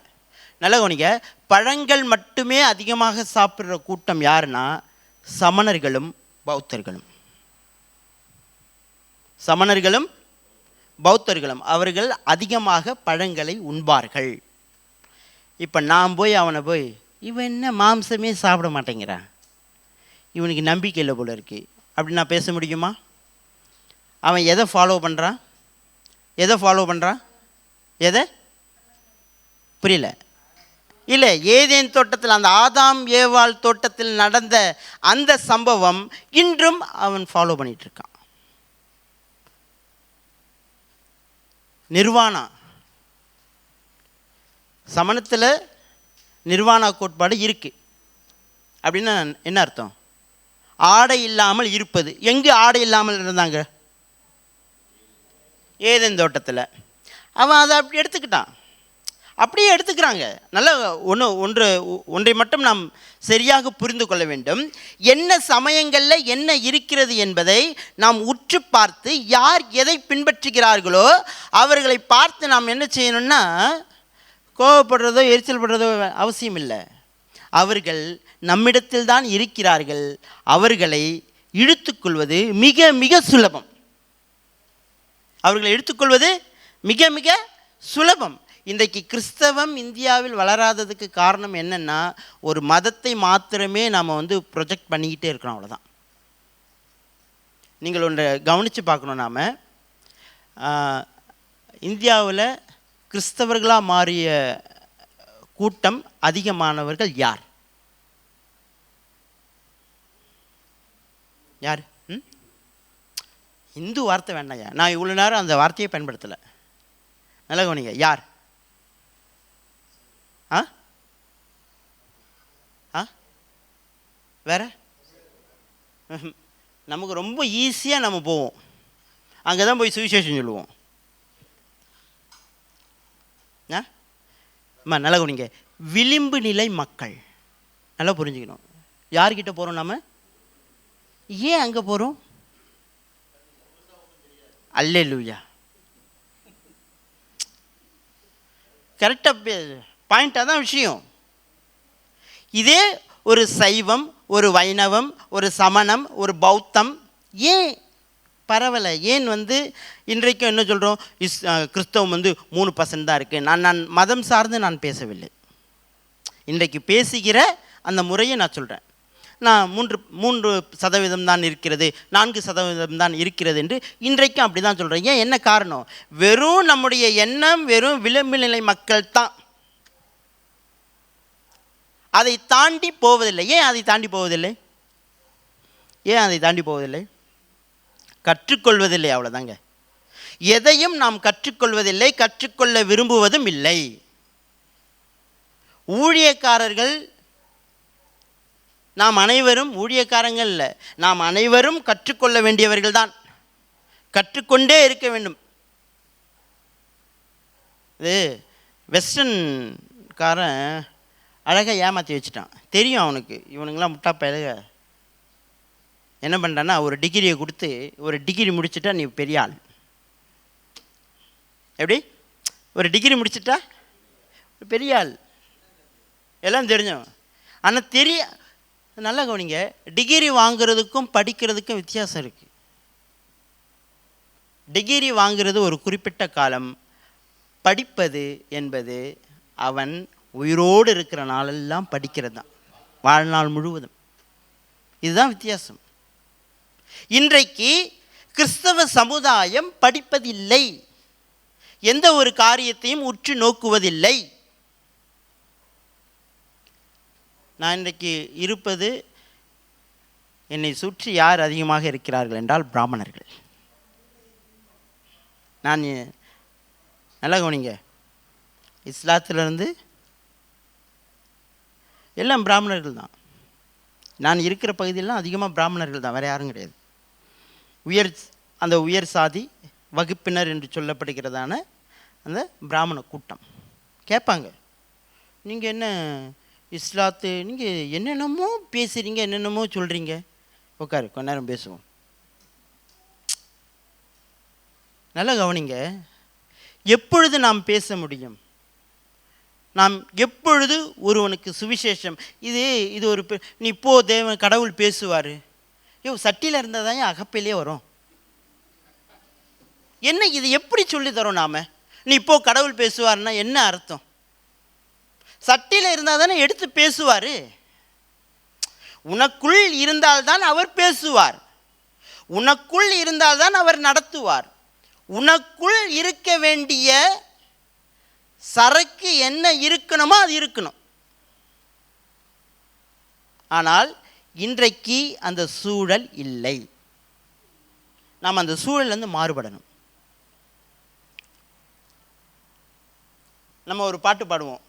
நல்ல கவனிங்க, பழங்கள் மட்டுமே அதிகமாக சாப்பிட்ற கூட்டம் யாருன்னா சமணர்களும் பௌத்தர்களும். சமணர்களும் பௌத்தர்களும் அவர்கள் அதிகமாக பழங்களை உண்பார்கள். இப்போ நான் போய் அவனை போய், இவன் என்ன மாம்சமே சாப்பிட மாட்டேங்கிறான், இவனுக்கு நம்பிக்கை இல்லை போல இருக்கு அப்படின்னு நான் பேச முடியுமா? அவன் எதை ஃபாலோ பண்ணுறான்? எதை ஃபாலோ பண்ணுறான்? எதை? புரியல. இல்லை, ஏதேன் தோட்டத்தில், அந்த ஆதாம் ஏவாள் தோட்டத்தில் நடந்த அந்த சம்பவம் இன்றும் அவன் ஃபாலோ பண்ணிகிட்ருக்கான். நிர்வாணா, சமணத்தில் நிர்வாணா கோட்பாடு இருக்குது. அப்படின்னா என்ன அர்த்தம்? ஆடை இல்லாமல் இருப்பது. எங்கே ஆடை இல்லாமல் இருந்தாங்க? ஏதேன் தோட்டத்தில். அவன் அதை அப்படி எடுத்துக்கிட்டான், அப்படியே எடுத்துக்கிறாங்க. நல்ல ஒன்றை மட்டும் நாம் சரியாக புரிந்து கொள்ள வேண்டும். என்ன சமயங்களில் என்ன இருக்கிறது என்பதை நாம் உற்று பார்த்து, யார் எதை பின்பற்றுகிறார்களோ அவர்களை பார்த்து நாம் என்ன செய்யணும்னா, கோபப்படுறதோ எரிச்சல் படுறதோ அவசியம் இல்லை. அவர்கள் நம்மிடத்தில் தான் இருக்கிறார்கள், அவர்களை இழுத்துக்கொள்வது மிக மிக சுலபம். அவர்களை எடுத்துக்கொள்வது மிக மிக சுலபம். இன்றைக்கு கிறிஸ்தவம் இந்தியாவில் வளராததுக்கு காரணம் என்னென்னா, ஒரு மதத்தை மாத்திரமே நாம் ப்ரொஜெக்ட் பண்ணிக்கிட்டே இருக்கிறோம், அவ்வளோதான். நீங்கள் ஒன்றை கவனித்து பார்க்கணும். நாம் இந்தியாவில் கிறிஸ்தவர்களாக மாறிய கூட்டம் அதிகமானவர்கள் யார்? யார்? இந்து வார்த்தை வேண்டாயா, நான் இவ்வளோ நேரம் அந்த வார்த்தையை பயன்படுத்தலை. நல்ல கவனிங்க, யார்? வேற? நமக்கு ரொம்ப ஈஸியாக நம்ம போவோம், அங்கே தான் போய் சுவிசேஷம் சொல்லுவோம். நல்ல கவனிங்க, விளிம்பு நிலை மக்கள் நல்லா புரிஞ்சுக்கணும். யார்கிட்ட போகிறோம் நம்ம? ஏன் அங்கே போகிறோம்? அல்லேலூயா, கரெக்டாக பாயிண்டாக தான் விஷயம். இதே ஒரு சைவம், ஒரு வைணவம், ஒரு சமணம், ஒரு பௌத்தம் ஏன் பரவலை? ஏன் இன்றைக்கும் என்ன சொல்கிறோம்? கிறிஸ்தவம் 3% தான் இருக்குது. நான் மதம் சார்ந்து நான் பேசவில்லை. இன்றைக்கு பேசுகிற அந்த முறையை நான் சொல்கிறேன். நான் 3% தான் இருக்கிறது, 4% தான் இருக்கிறது என்று இன்றைக்கும் அப்படி தான் சொல்கிறேன். ஏன்? என்ன காரணம்? வெறும் நம்முடைய எண்ணம் வெறும் விளிம்பு நிலை மக்கள் தான், அதை தாண்டி போவதில்லை. ஏன் அதை தாண்டி போவதில்லை? கற்றுக்கொள்வதில்லை, அவ்வளோதாங்க. எதையும் நாம் கற்றுக்கொள்வதில்லை, கற்றுக்கொள்ள விரும்புவதும் இல்லை. ஊழியக்காரர்கள் நாம் அனைவரும் ஊழியக்காரங்கள் இல்லை, நாம் அனைவரும் கற்றுக்கொள்ள வேண்டியவர்கள் தான். கற்றுக்கொண்டே இருக்க வேண்டும். இது வெஸ்டர்ன்காரன் அழகாக ஏமாற்றி வச்சுட்டான். தெரியும் அவனுக்கு, இவனுங்களாம் முட்டா பையலுக. என்ன பண்ணுறான்னா, ஒரு டிகிரியை கொடுத்து, ஒரு டிகிரி முடிச்சுட்டா நீ பெரிய ஆள். எப்படி? ஒரு டிகிரி முடிச்சுட்டா பெரிய ஆள், எல்லாம் தெரிஞ்சவன். ஆனால் நல்லா கவனிங்க, டிகிரி வாங்கிறதுக்கும் படிக்கிறதுக்கும் வித்தியாசம் இருக்குது. டிகிரி வாங்கிறது ஒரு குறிப்பிட்ட காலம், படிப்பது என்பது அவன் உயிரோடு இருக்கிற நாளெல்லாம் படிக்கிறது தான், வாழ்நாள் முழுவதும். இதுதான் வித்தியாசம். இன்றைக்கு கிறிஸ்தவ சமுதாயம் படிப்பதில்லை, எந்த ஒரு காரியத்தையும் உற்று நோக்குவதில்லை. நான் இன்றைக்கு இருப்பது, என்னை சுற்றி யார் அதிகமாக இருக்கிறார்கள் என்றால் பிராமணர்கள். நான் நல்லா கவனிங்க, இஸ்லாத்திலிருந்து எல்லாம் பிராமணர்கள் தான். நான் இருக்கிற பகுதியெல்லாம் அதிகமாக பிராமணர்கள் தான், வேறு யாரும் கிடையாது. அந்த உயர் சாதி வகுப்பினர் என்று சொல்லப்படுகிறதான அந்த பிராமண கூட்டம் கேட்பாங்க, நீங்கள் என்ன இஸ்லாத்து, நீங்கள் என்னென்னமோ பேசுகிறீங்க, என்னென்னமோ சொல்கிறீங்க. உட்காரு, கொஞ்ச நேரம் பேசுவோம். நல்லா கவனிங்க, எப்பொழுது நாம் பேச முடியும்? நாம் எப்பொழுது ஒருவனுக்கு சுவிசேஷம், இது ஒரு நீ இப்போ தேவன் கடவுள் பேசுவார், சட்டியில் இருந்தால் தான் அகப்பையிலே வரும். என்ன இது எப்படி சொல்லி தரோம் நாம்? நீ இப்போ கடவுள் பேசுவார்னா என்ன அர்த்தம்? சட்டியில் இருந்தால் தானே எடுத்து பேசுவார். உனக்குள் இருந்தால்தான் அவர் பேசுவார், உனக்குள் இருந்தால்தான் அவர் நடத்துவார். உனக்குள் இருக்க வேண்டிய சரக்கு என்ன இருக்கணுமோ அது இருக்கணும். ஆனால் இன்றைக்கு அந்த சூழல் இல்லை. நாம் அந்த சூழலிருந்து மாறுபடணும். நம்ம ஒரு பாட்டு பாடுவோம்,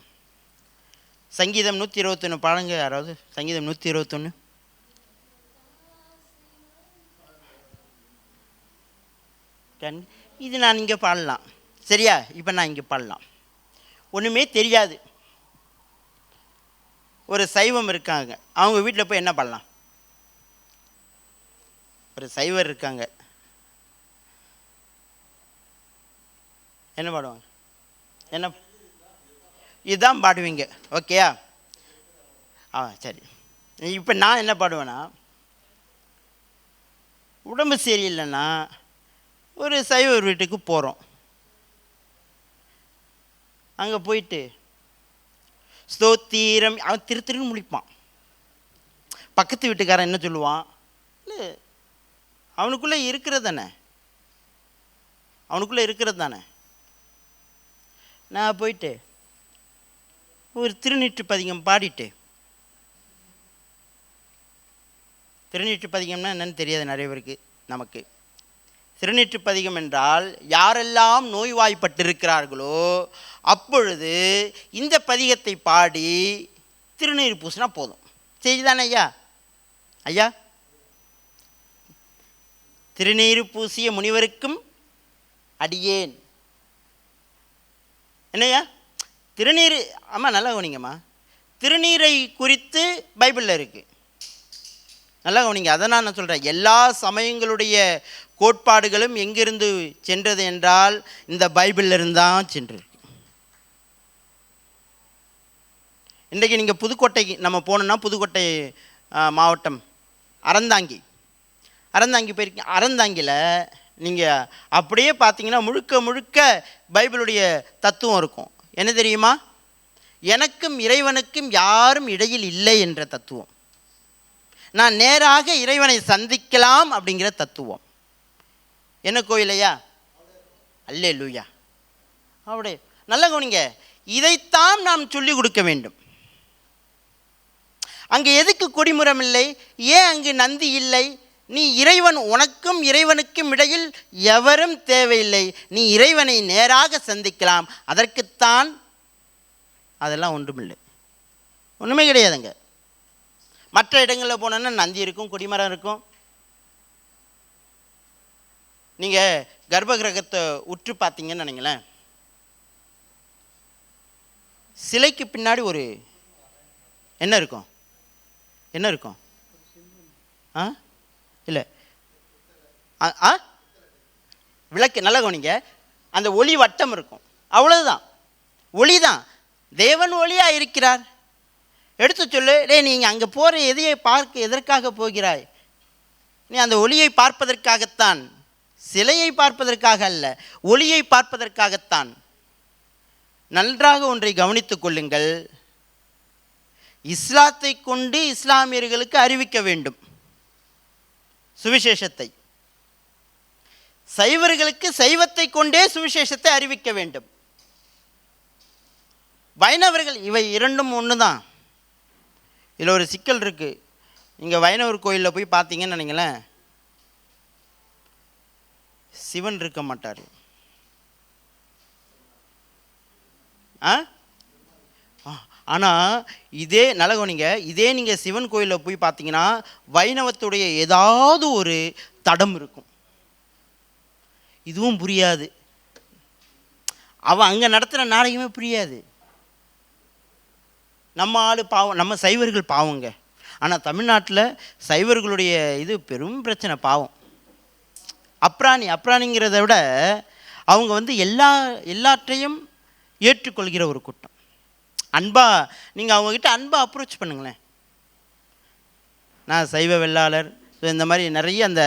சங்கீதம் 121 பாடுங்க யாராவது. சங்கீதம் 121. இது நான் இங்கே பாடலாம், சரியா? இப்போ நான் இங்கே பாடலாம், ஒன்றுமே தெரியாது. ஒரு சைவம் இருக்காங்க, அவங்க வீட்டில் போய் என்ன பாடலாம்? ஒரு சைவர் இருக்காங்க, என்ன பாடுவாங்க? என்ன இதுதான் பாடுவீங்க, ஓகேயா? சரி. இப்போ நான் என்ன பாடுவேன்னா, உடம்பு சரியில்லைன்னா ஒரு சைவர் வீட்டுக்கு போகிறோம். அங்கே போயிட்டு ஸ்தோத்திரம், அவன் திருன்னு முழிப்பான். பக்கத்து வீட்டுக்காரன் என்ன சொல்லுவான்? இல்லை, அவனுக்குள்ளே இருக்கிறது தானே, அவனுக்குள்ளே இருக்கிறது தானே. நான் போயிட்டு ஒரு திருநீற்று பதிகம் பாடிட்டு, திருநீற்று பதிகம்னா என்னன்னு தெரியாது நிறைய பேருக்கு. நமக்கு திருநீற்று பதிகம் என்றால் யாரெல்லாம் நோய்வாய்ப்பட்டிருக்கிறார்களோ அப்பொழுது இந்த பதிகத்தை பாடி திருநீர் பூசினா போதும். செய்திதானே ஐயா? ஐயா, திருநீர் பூசிய முனிவருக்கும் அடியேன். என்னையா திருநீர்? ஆமாம், நல்லா கவனிங்கம்மா. திருநீரை குறித்து பைபிளில் இருக்குது, நல்லா கவனிங்க. அதை நான் சொல்கிறேன். எல்லா சமயங்களுடைய கோட்பாடுகளும் எங்கிருந்து சென்றது என்றால் இந்த பைபிளில் இருந்தால் சென்றிருக்கு. இன்றைக்கு நீங்கள் புதுக்கோட்டைக்கு நம்ம போனோம்னா, புதுக்கோட்டை மாவட்டம் அறந்தாங்கி போயிருக்கீங்க. அறந்தாங்கியில் நீங்கள் அப்படியே பார்த்தீங்கன்னா முழுக்க முழுக்க பைபிளுடைய தத்துவம் இருக்கும். என்ன தெரியுமா? எனக்கும் இறைவனுக்கும் யாரும் இடையில் இல்லை என்ற தத்துவம். நான் நேராக இறைவனை சந்திக்கலாம் அப்படிங்கிற தத்துவம். என்ன கோயிலையா? அல்லேலூயா. அப்படி நல்லா கவனிங்க, இதைத்தான் நாம் சொல்லிக் கொடுக்க வேண்டும். அங்கே எதுக்கு கொடிமரம் இல்லை? ஏன் அங்கு நந்தி இல்லை? நீ இறைவன், உனக்கும் இறைவனுக்கும் இடையில் எவரும் தேவையில்லை, நீ இறைவனை நேராக சந்திக்கலாம். அதற்குத்தான் அதெல்லாம் ஒன்றுமில்லை, ஒன்றுமே கிடையாதுங்க. மற்ற இடங்களில் போனோன்னா நந்தி இருக்கும், கொடிமரம் இருக்கும். நீங்கள் கர்ப்ப கிரகத்தை உற்று பார்த்தீங்கன்னு நினைங்களேன், சிலைக்கு பின்னாடி ஒரு என்ன இருக்கும், என்ன இருக்கும்? இல்லை விளக்கு நல்லா கவனிங்க, அந்த ஒளி வட்டம் இருக்கும், அவ்வளவுதான், ஒளி தான். தேவன் ஒளியாக இருக்கிறார். எடுத்து சொல்லு, நீங்கள் அங்கே போகிற எதையை பார்க்க எதற்காக போகிறாய்? நீ அந்த ஒளியை பார்ப்பதற்காகத்தான், சிலையை பார்ப்பதற்காக அல்ல, ஒளியை பார்ப்பதற்காகத்தான். நன்றாக ஒன்றை கவனித்துக் கொள்ளுங்கள், இஸ்லாத்தை கொண்டு இஸ்லாமியர்களுக்கு அறிவிக்க வேண்டும் சுவிசேஷத்தை, சைவர்களுக்கு சைவத்தை கொண்டே சுவிசேஷத்தை அறிவிக்க வேண்டும். வைணவர்கள் இவை இரண்டும் ஒன்று தான். இதில் ஒரு சிக்கல் இருக்குது. நீங்கள் வைணவர் கோயிலில் போய் பார்த்தீங்கன்னு நினைங்களேன், சிவன் இருக்க மாட்டார். ஆனால் இதே நலகோனிங்க, இதே நீங்கள் சிவன் கோயிலில் போய் பார்த்தீங்கன்னா வைணவத்துடைய ஏதாவது ஒரு தடம் இருக்கும். இதுவும் புரியாது, அவன் அங்கே நடத்துகிற நாடகமே புரியாது. நம்ம ஆள் பாவம், நம்ம சைவர்கள் பாவங்க. ஆனால் தமிழ்நாட்டில் சைவர்களுடைய இது பெரும் பிரச்சனை, பாவம். அப்ராணிங்கிறத விட அவங்க எல்லாற்றையும் ஏற்றுக்கொள்கிற ஒரு கூட்டம். நீங்கள் அவங்கக்கிட்ட அன்பாக அப்ரோச் பண்ணுங்களேன். நான் சைவ வெள்ளாளர், இந்த மாதிரி நிறைய அந்த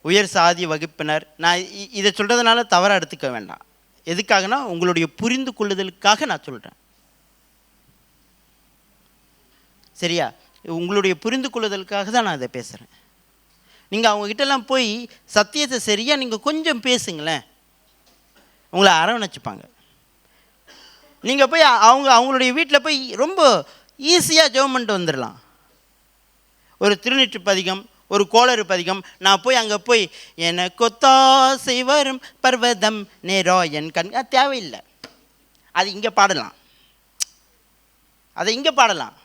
உயர் சாதி வகுப்பினர், நான் இதை சொல்கிறதுனால தவறாக எடுத்துக்க வேண்டாம். எதுக்காகனா உங்களுடைய புரிந்து கொள்ளுதலுக்காக நான் சொல்கிறேன், சரியா? உங்களுடைய புரிந்து கொள்ளுதலுக்காக தான் நான் இதை பேசுகிறேன். நீங்கள் அவங்கக்கிட்டலாம் போய் சத்தியத்தை சரியாக நீங்கள் கொஞ்சம் பேசுங்களேன், உங்களை அரவணைச்சிப்பாங்க. நீங்கள் போய் அவங்களுடைய வீட்டில் போய் ரொம்ப ஈஸியாக ஜெபம் பண்ணிட்டு வந்துடலாம். ஒரு திருநீற்று பதிகம், ஒரு கோளறு பதிகம், நான் போய் அங்கே போய் என கொத்தாசை வரும் பர்வதம் நேரோ என் கண், தேவையில்லை. அது இங்கே பாடலாம், அதை இங்கே பாடலாம்.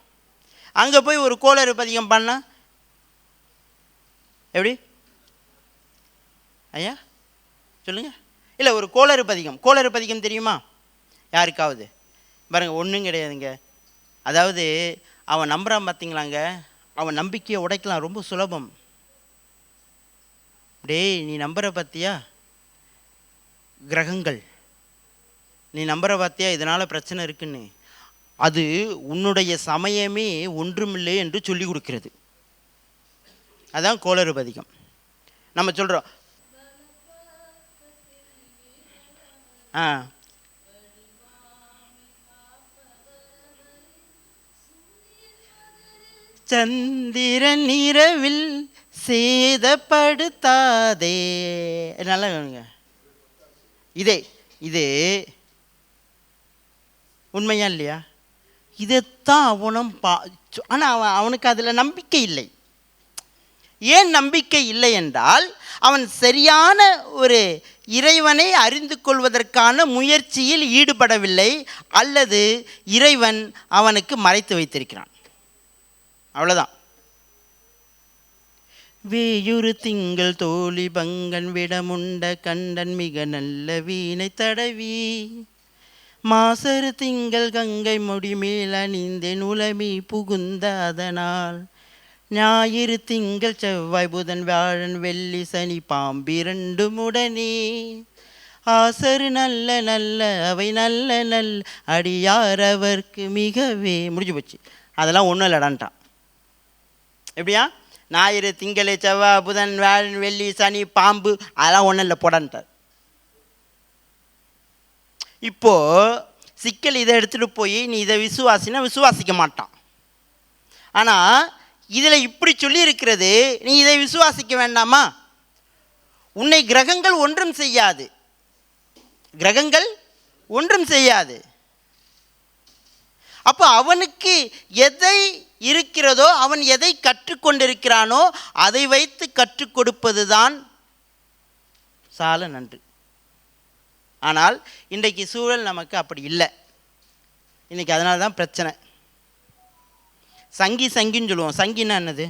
அங்கே போய் ஒரு கோளறு பதிகம் பாடினா எப்படி ஐயா சொல்லுங்கள்? இல்லை, ஒரு கோளறு பதிகம் தெரியுமா யாருக்காவது? பாருங்கள், ஒன்றும் கிடையாதுங்க. அதாவது அவன் நம்புறான் பார்த்தீங்களாங்க, அவன் நம்பிக்கையை உடைக்கலாம், ரொம்ப சுலபம். டேய், நீ நம்புற பார்த்தியா கிரகங்கள், நீ நம்புற பார்த்தியா இதனால் பிரச்சனை இருக்குன்னு, அது உன்னுடைய சமயமே ஒன்றுமில்லை என்று சொல்லி கொடுக்கிறது. அதான் கோளறு பதிகம். நம்ம சொல்கிறோம் சந்திரன் இரவில் சேதப்படுத்தாதே. நல்லா கவனிங்க, இதே உண்மையா இல்லையா? இதைத்தான் அவனும் ஆனால் அவனுக்கு அதில் நம்பிக்கை இல்லை. ஏன் நம்பிக்கை இல்லை என்றால், அவன் சரியான ஒரு இறைவனை அறிந்து கொள்வதற்கான முயற்சியில் ஈடுபடவில்லை, அல்லது இறைவன் அவனுக்கு மறைத்து வைத்திருக்கிறான், அவ்வளோதான். வேயுறு திங்கள் தோழி பங்கன் விடமுண்ட கண்டன் மிக நல்ல வீணை தடவி, மாசரு திங்கள் கங்கை முடி மேல் அணிந்தேன் உலமி புகுந்த அதனால், ஞாயிறு திங்கள் செவ்வாய் புதன் வியாழன் வெள்ளி சனி பாம்பிரண்டும் உடனே, ஆசரு நல்ல நல்ல அவை நல்ல நல் அடியார் அவர்க்கு மிகவே. முடிஞ்சு போச்சு, அதெல்லாம் ஒன்றும் இல்லடான்ட்டான். எப்படியா? ஞாயிறு திங்கள் செவ்வாய் புதன் வியாழன் வெள்ளி சனி பாம்பு, அதெல்லாம் ஒன்றும் இல்லை போடான்ட்டார். இப்போது சிக்கல் இதை எடுத்துகிட்டு போய் நீ இதை விசுவாசினா விசுவாசிக்க மாட்டான். ஆனால் இதில் இப்படி சொல்லி இருக்கிறது, நீ இதை விசுவாசிக்க வேண்டாமா? உன்னை கிரகங்கள் ஒன்றும் செய்யாது, கிரகங்கள் ஒன்றும் செய்யாது. அப்போ அவனுக்கு எதை இருக்கிறதோ அவன் எதை கற்றுக்கொண்டிருக்கிறானோ அதை வைத்து கற்றுக் கொடுப்பது தான் சால நன்று. ஆனால் இன்றைக்கு சூழல் நமக்கு அப்படி இல்லை. இன்றைக்கி அதனால தான் பிரச்சனை. சங்கின்னு சொல்லுவோம். சங்கின்னா என்னது?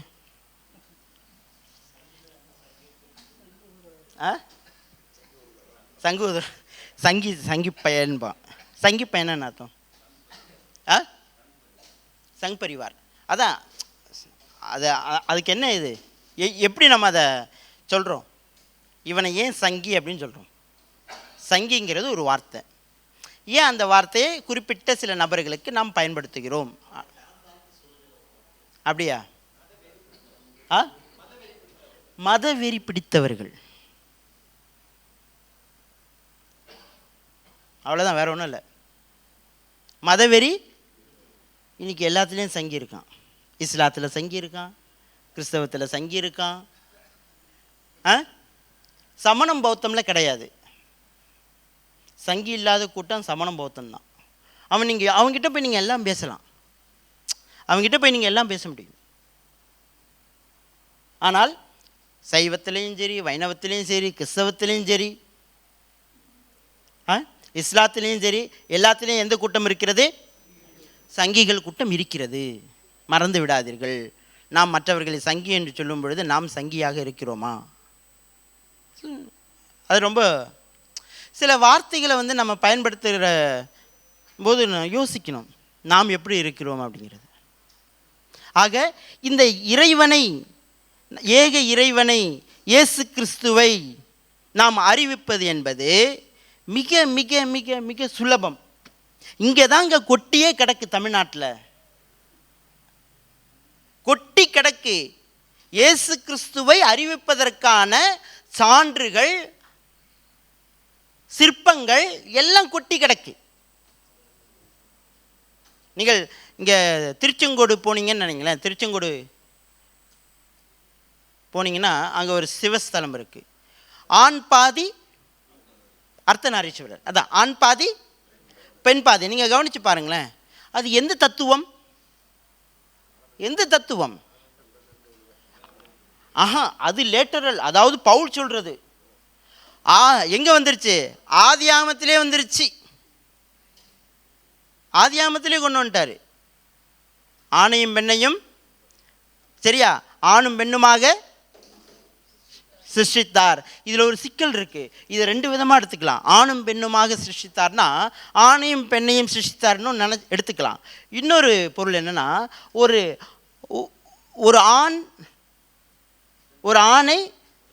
சங்கி பையன்பா. சங்கி பையன் என்ன அர்த்தம்? சங் பரிவார். அதான் அதுக்கு என்ன இது, எப்படி நம்ம அதை சொல்கிறோம்? இவனை ஏன் சங்கி அப்படின்னு சொல்கிறோம்? சங்கிங்கிறது ஒரு வார்த்தை. ஏன் அந்த வார்த்தையை குறிப்பிட்ட சில நபர்களுக்கு நாம் பயன்படுத்துகிறோம்? அப்படியா? மதவெறி பிடித்தவர்கள், அவ்வளோதான், வேற ஒன்றும் இல்லை. மதவெறி இன்னைக்கு எல்லாத்துலேயும் சங்கி இருக்கான். இஸ்லாத்தில் சங்கி இருக்கான், கிறிஸ்தவத்தில் சங்கி இருக்கான். சமணம் பௌத்தம்ல கிடையாது. சங்கி இல்லாத கூட்டம் சமணம் பௌத்தம் தான். அவங்ககிட்ட போய் நீங்கள் எல்லாம் பேசலாம், அவங்ககிட்ட போய் நீங்கள் எல்லாம் பேச முடியும். ஆனால் சைவத்திலையும் சரி, வைணவத்திலையும் சரி, கிறிஸ்தவத்திலையும் சரி, இஸ்லாத்திலையும் சரி, எல்லாத்திலையும் எந்த கூட்டம் இருக்கிறது? சங்கிகள் கூட்டம் இருக்கிறது. மறந்து விடாதீர்கள். நாம் மற்றவர்களை சங்கி என்று சொல்லும் பொழுது நாம் சங்கியாக இருக்கிறோமா? அது ரொம்ப சில வார்த்தைகளை நம்ம பயன்படுத்துகிற போது யோசிக்கணும், நாம் எப்படி இருக்கிறோம் அப்படிங்கிறது. ஆக இந்த இறைவனை, ஏக இறைவனை, இயேசு கிறிஸ்துவை நாம் அறிவிப்பது என்பது மிக மிக மிக மிக சுலபம். இங்கே தாங்க கொட்டியே கிடக்கு. தமிழ்நாட்டில் கொட்டி கிடக்கு. இயேசு கிறிஸ்துவை அறிவிப்பதற்கான சான்றுகள், சிற்பங்கள் எல்லாம் கொட்டி கிடக்கு. நீங்கள் இங்கே திருச்செங்கோடு போனீங்கன்னு நினைங்களேன். திருச்செங்கோடு போனீங்கன்னா அங்கே ஒரு சிவஸ்தலம் இருக்குது. ஆண் பாதி அர்த்தநாரீஸ்வரர். அதான் ஆண் பாதி பெண் பாதி. நீங்கள் கவனித்து பாருங்களேன். அது எந்த தத்துவம்? எந்த தத்துவம்? அது லேட்டரல். அதாவது பவுல் சொல்கிறது எங்கே வந்துருச்சு? ஆதியாகமத்திலே வந்துருச்சு. ஆதியாகமத்திலே கொண்டு வந்துட்டார். ஆணையும் பெண்ணையும், சரியா, ஆணும் பெண்ணுமாக சிருஷ்டித்தார். இதில் ஒரு சிக்கல் இருக்குது. இதை ரெண்டு விதமாக எடுத்துக்கலாம். ஆணும் பெண்ணுமாக சிருஷ்டித்தார்னா ஆணையும் பெண்ணையும் சிருஷ்டித்தார்னு எடுத்துக்கலாம். இன்னொரு பொருள் என்னென்னா, ஒரு ஆணை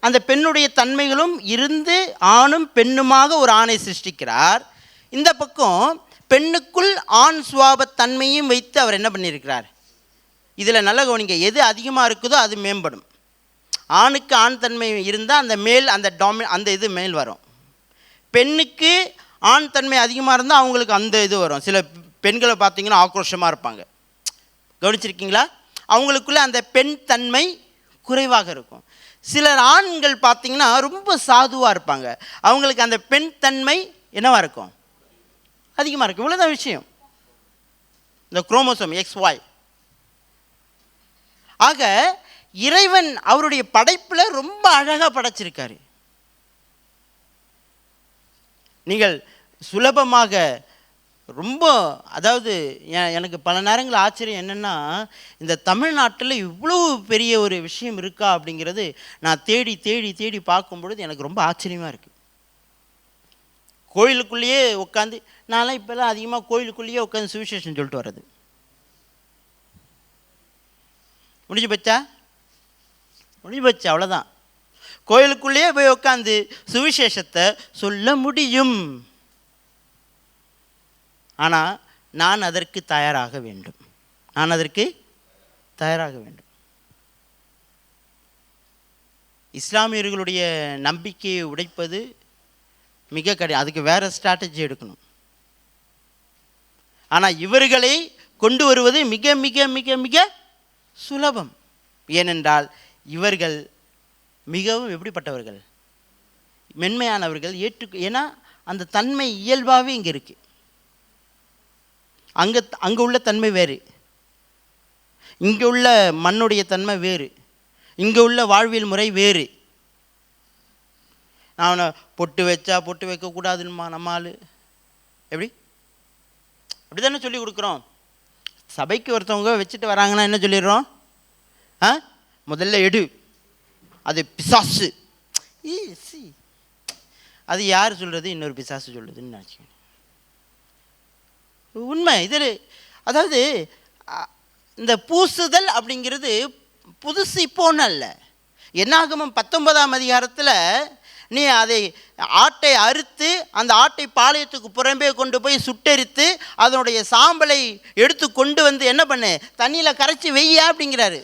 அந்த பெண்ணுடைய தன்மைகளும் இருந்து ஆணும் பெண்ணுமாக ஒரு ஆணை சிருஷ்டிக்கிறார். இந்த பக்கம் பெண்ணுக்குள் ஆண் சுவாபத்தன்மையும் வைத்து அவர் என்ன பண்ணியிருக்கிறார்? இதில் நல்ல கவனிங்க, எது அதிகமாக இருக்குதோ அது மேம்படும். ஆணுக்கு ஆண் தன்மை இருந்தால் அந்த மேல், அந்த இது மேல் வரும். பெண்ணுக்கு ஆண் தன்மை அதிகமாக இருந்தால் அவங்களுக்கு அந்த இது வரும். சில பெண்களை பார்த்தீங்கன்னா ஆக்ரோஷமாக இருப்பாங்க, கவனிச்சிருக்கீங்களா? அவங்களுக்குள்ள அந்த பெண் தன்மை குறைவாக இருக்கும். சிலர் ஆண்கள் பார்த்தீங்கன்னா ரொம்ப சாதுவாக இருப்பாங்க, அவங்களுக்கு அந்த பெண் தன்மை என்னவாக இருக்கும்? அதிகமாக இருக்கும். இவ்வளோதான் விஷயம். இந்த குரோமோசோம் XY. ஆக இறைவன் அவருடைய படைப்பில் ரொம்ப அழகாக படைச்சிருக்காரு. நீங்கள் சுலபமாக ரொம்ப, அதாவது எனக்கு பல நேரங்கள் ஆச்சரியம் என்னென்னா, இந்த தமிழ்நாட்டில் இவ்வளோ பெரிய ஒரு விஷயம் இருக்கா அப்படிங்கிறது நான் தேடி தேடி தேடி பார்க்கும் பொழுது எனக்கு ரொம்ப ஆச்சரியமாக இருக்குது. கோயிலுக்குள்ளேயே உட்காந்து, நான்லாம் இப்போல்லாம் அதிகமாக கோயிலுக்குள்ளேயே உட்காந்து சுவிசேஷம் சொல்லிட்டு வர்றது. முடிஞ்சு போச்சா? அவ்வளோதான். கோயிலுக்குள்ளேயே போய் உட்காந்து சுவிசேஷத்தை சொல்ல முடியும். ஆனால் நான் அதற்கு தயாராக வேண்டும். இஸ்லாமியர்களுடைய நம்பிக்கையை உடைப்பது மிக கடினம். அதுக்கு வேறு ஸ்ட்ராட்டஜி எடுக்கணும். ஆனால் இவர்களை கொண்டு வருவது மிக மிக மிக மிக சுலபம். ஏனென்றால் இவர்கள் மிகவும் எப்படிப்பட்டவர்கள்? மென்மையானவர்கள். ஏன்னா அந்த தன்மை இயல்பாகவே இங்கே இருக்குது. அங்கே உள்ள தன்மை வேறு. இங்கே உள்ள மண்ணுடைய தன்மை வேறு, இங்கே உள்ள வாழ்வியல் முறை வேறு. நான் அவனை பொட்டு வச்சா பொட்டு வைக்கக்கூடாதுன்னுமா நம்ம ஆள். எப்படி அப்படி தானே சொல்லி கொடுக்குறோம். சபைக்கு ஒருத்தவங்க வச்சுட்டு வராங்கன்னா என்ன சொல்லிடுறோம்? முதல்ல எடு, அது பிசாசு. அது யார் சொல்கிறது? இன்னொரு பிசாசு சொல்லுதுன்னு நினச்சிக்கணும். உண்மை இதில். அதாவது இந்த பூசுதல் அப்படிங்கிறது புதுசு இப்போ ஒன்றும் இல்லை. என்னாகமம் 19ஆம் அதிகாரத்தில் நீ அதை ஆட்டை அறுத்து அந்த ஆட்டை பாளையத்துக்கு புறம்பே கொண்டு போய் சுட்டெரித்து அதனுடைய சாம்பலை எடுத்து கொண்டு வந்து என்ன பண்ணு, தண்ணியில் கரைச்சி வெய்யா அப்படிங்கிறாரு.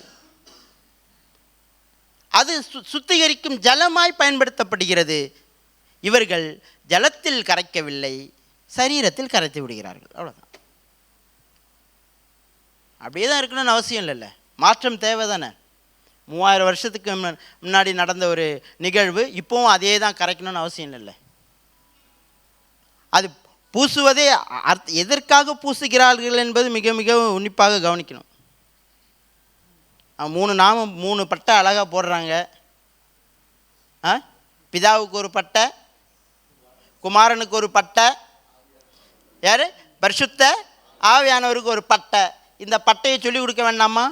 அது சுத்திகரிக்கும் ஜலமாய் பயன்படுத்தப்படுகிறது. இவர்கள் ஜலத்தில் கரைக்கவில்லை, சரீரத்தில் கரைத்து விடுகிறார்கள். அவ்வளோதான். அப்படியே தான் இருக்கணும்னு அவசியம் இல்லைல்ல. மாற்றம் தேவை தானே. 3000 வருஷத்துக்கு முன்னாடி நடந்த ஒரு நிகழ்வு இப்போவும் அதே தான் கரைக்கணும்னு அவசியம் இல்லைல்ல. அது பூசுவதே எதற்காக பூசுகிறார்கள் என்பது மிக மிக உன்னிப்பாக கவனிக்கணும். 3 நாமம் 3 பட்டை அழகாக போடுறாங்க. பிதாவுக்கு ஒரு பட்டை, குமாரனுக்கு ஒரு பட்டை, யார் பரிசுத்த ஆவியானவருக்கு ஒரு பட்டை. இந்த பட்டையை சொல்லிக் கொடுக்க வேண்டாமா?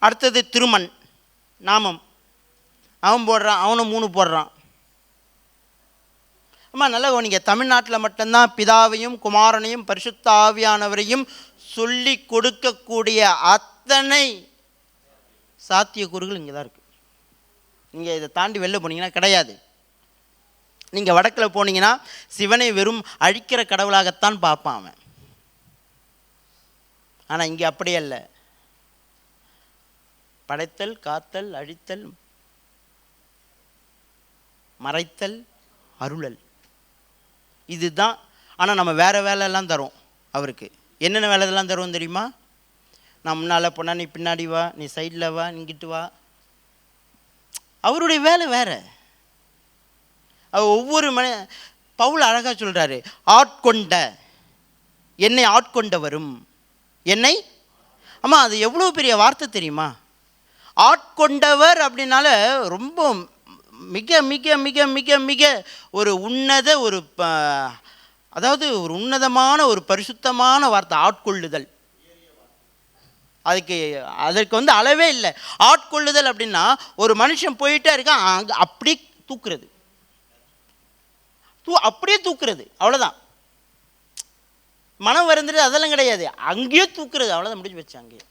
அடுத்தது திருமண் நாமம், அவன் போடுறான், அவனும் 3 போடுறான். ஆமாம், நல்லா கவனிங்க. தமிழ்நாட்டில் மட்டும்தான் பிதாவையும் குமாரனையும் பரிசுத்த ஆவியானவரையும் சொல்லி கொடுக்கக்கூடிய அத்தனை சாத்தியக்கூறுகள் இங்கே தான் இருக்குது. நீங்கள் இதை தாண்டி வெளில போனீங்கன்னா கிடையாது. நீங்கள் வடக்கில் போனீங்கன்னா சிவனை வெறும் அழிக்கிற கடவுளாகத்தான் பார்ப்பான் அவன். ஆனால் இங்கே அப்படியே இல்லை. படைத்தல், காத்தல், அழித்தல், மறைத்தல், அருளல், இதுதான். ஆனால் நம்ம வேறு வேலையெல்லாம் தரோம் அவருக்கு. என்னென்ன வேலையெல்லாம் தருவோம் தெரியுமா? நான் முன்னால் போனால் நீ பின்னாடி வா, நீ சைடில் வா, இங்கிட்டு வா. அவருடைய வேலை வேறு. ஒவ்வொரு பவுல் அழகாக சொல்கிறாரு, ஆட்கொண்ட என்னை ஆட்கொண்டவரும் என்னை. ஆமாம், அது எவ்வளோ பெரிய வார்த்தை தெரியுமா? ஆட்கொண்டவர் அப்படின்னால ரொம்ப மிக மிக மிக மிக மிக ஒரு உன்னத ஒரு அதாவது ஒரு உன்னதமான ஒரு பரிசுத்தமான வார்த்தை ஆட்கொள்ளுதல். அதற்கு அளவே இல்லை. ஆட்கொள்ளுதல் அப்படின்னா ஒரு மனுஷன் போயிட்டே இருக்கான், அங்கே அப்படியே தூக்குறது, அப்படியே தூக்குறது, அவ்வளோதான். மனம் வருந்துறது அதெல்லாம் கிடையாது, அங்கேயே தூக்குறது, அவ்வளோதான், முடிஞ்சு வச்சு. அங்கேயே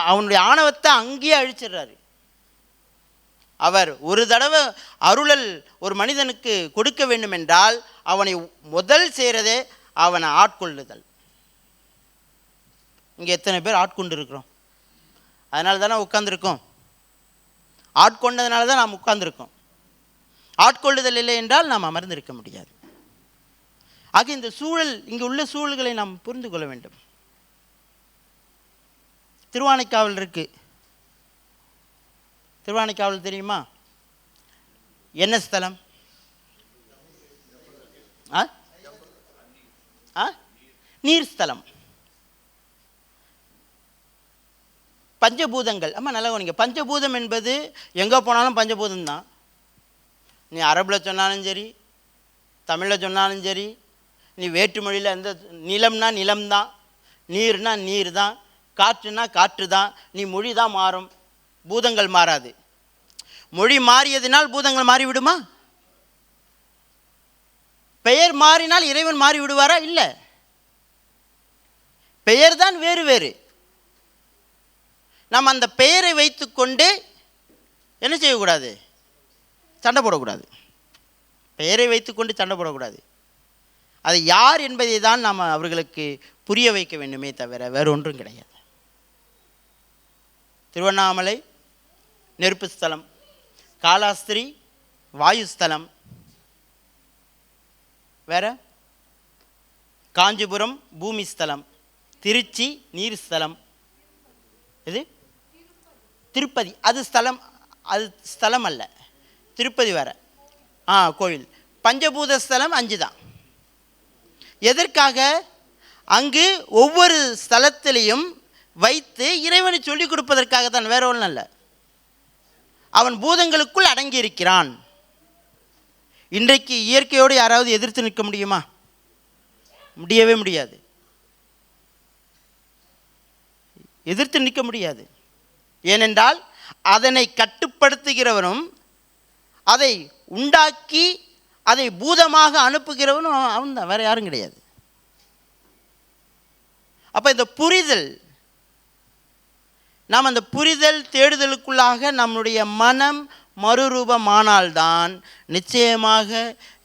அவனுடைய ஆணவத்தை அங்கேயே அழிச்சிடுறாரு. அவர் ஒரு தடவை அருளல் ஒரு மனிதனுக்கு கொடுக்க வேண்டும் என்றால் அவனை முதல் செய்கிறதே அவனை ஆட்கொள்ளுதல். இங்கே எத்தனை பேர் ஆட்கொண்டு இருக்கிறோம்? அதனால தானே உட்கார்ந்துருக்கோம். ஆட்கொண்டதுனால தான் நாம் உட்கார்ந்துருக்கோம். ஆட்கொள்ளுதல் இல்லை என்றால் நாம் அமர்ந்திருக்க முடியாது. ஆக இந்த சூழல், இங்கே உள்ள சூழல்களை நாம் புரிந்து கொள்ள வேண்டும். திருவானைக்காவல் இருக்கு. திருவானைக்காவல் தெரியுமா? என்ன ஸ்தலம்? நீர் ஸ்தலம். பஞ்சபூதங்கள். ஆமாம், நல்லா கவனிங்க. பஞ்சபூதம் என்பது எங்கே போனாலும் பஞ்சபூதம் தான். நீ அரபில் சொன்னாலும் சரி, தமிழில் சொன்னாலும் சரி, நீ வேற்றுமொழியில் எந்த நிலம்னா நிலம்தான், நீர்னா நீர் தான், காற்றுனா காற்று தான். நீ மொழி தான் மாறும், பூதங்கள் மாறாது. மொழி மாறியதினால் பூதங்கள் மாறிவிடுமா? பெயர் மாறினால் இறைவன் மாறி விடுவாரா? இல்லை. பெயர் தான் வேறு வேறு. நாம் அந்த பெயரை வைத்துக்கொண்டு என்ன செய்யக்கூடாது? சண்டை போடக்கூடாது. பெயரை வைத்துக்கொண்டு சண்டை போடக்கூடாது. அது யார் என்பதை தான் நாம் அவர்களுக்கு புரிய வைக்க வேண்டுமே தவிர வேறு ஒன்றும் கிடையாது. திருவண்ணாமலை நெருப்பு ஸ்தலம், காலாஸ்திரி வாயு ஸ்தலம், வேற காஞ்சிபுரம் பூமி ஸ்தலம், திருச்சி நீர் ஸ்தலம், இது திருப்பதி அது ஸ்தலம், அது ஸ்தலம் அல்ல, திருப்பதி வேற. கோவில். பஞ்சபூத ஸ்தலம் 5 தான். எதற்காக? அங்கு ஒவ்வொரு ஸ்தலத்திலையும் வைத்து இறைவனை சொல்லிக் கொடுப்பதற்காக தான், வேற ஒன்றும் இல்லை. அவன் பூதங்களுக்குள் அடங்கி இருக்கிறான். இன்றைக்கு இயற்கையோடு யாராவது எதிர்த்து நிற்க முடியுமா? முடியவே முடியாது. எதிர்த்து நிற்க முடியாது. ஏனென்றால் அதனை கட்டுப்படுத்துகிறவனும் அதை உண்டாக்கி அதை பூதமாக அனுப்புகிறவனும் அவன் தான், வேற யாரும் கிடையாது. அப்போ இந்த புரிதல், நாம் அந்த புரிதல் தேடுதலுக்குள்ளாக நம்முடைய மனம் மறுரூபமானால்தான் நிச்சயமாக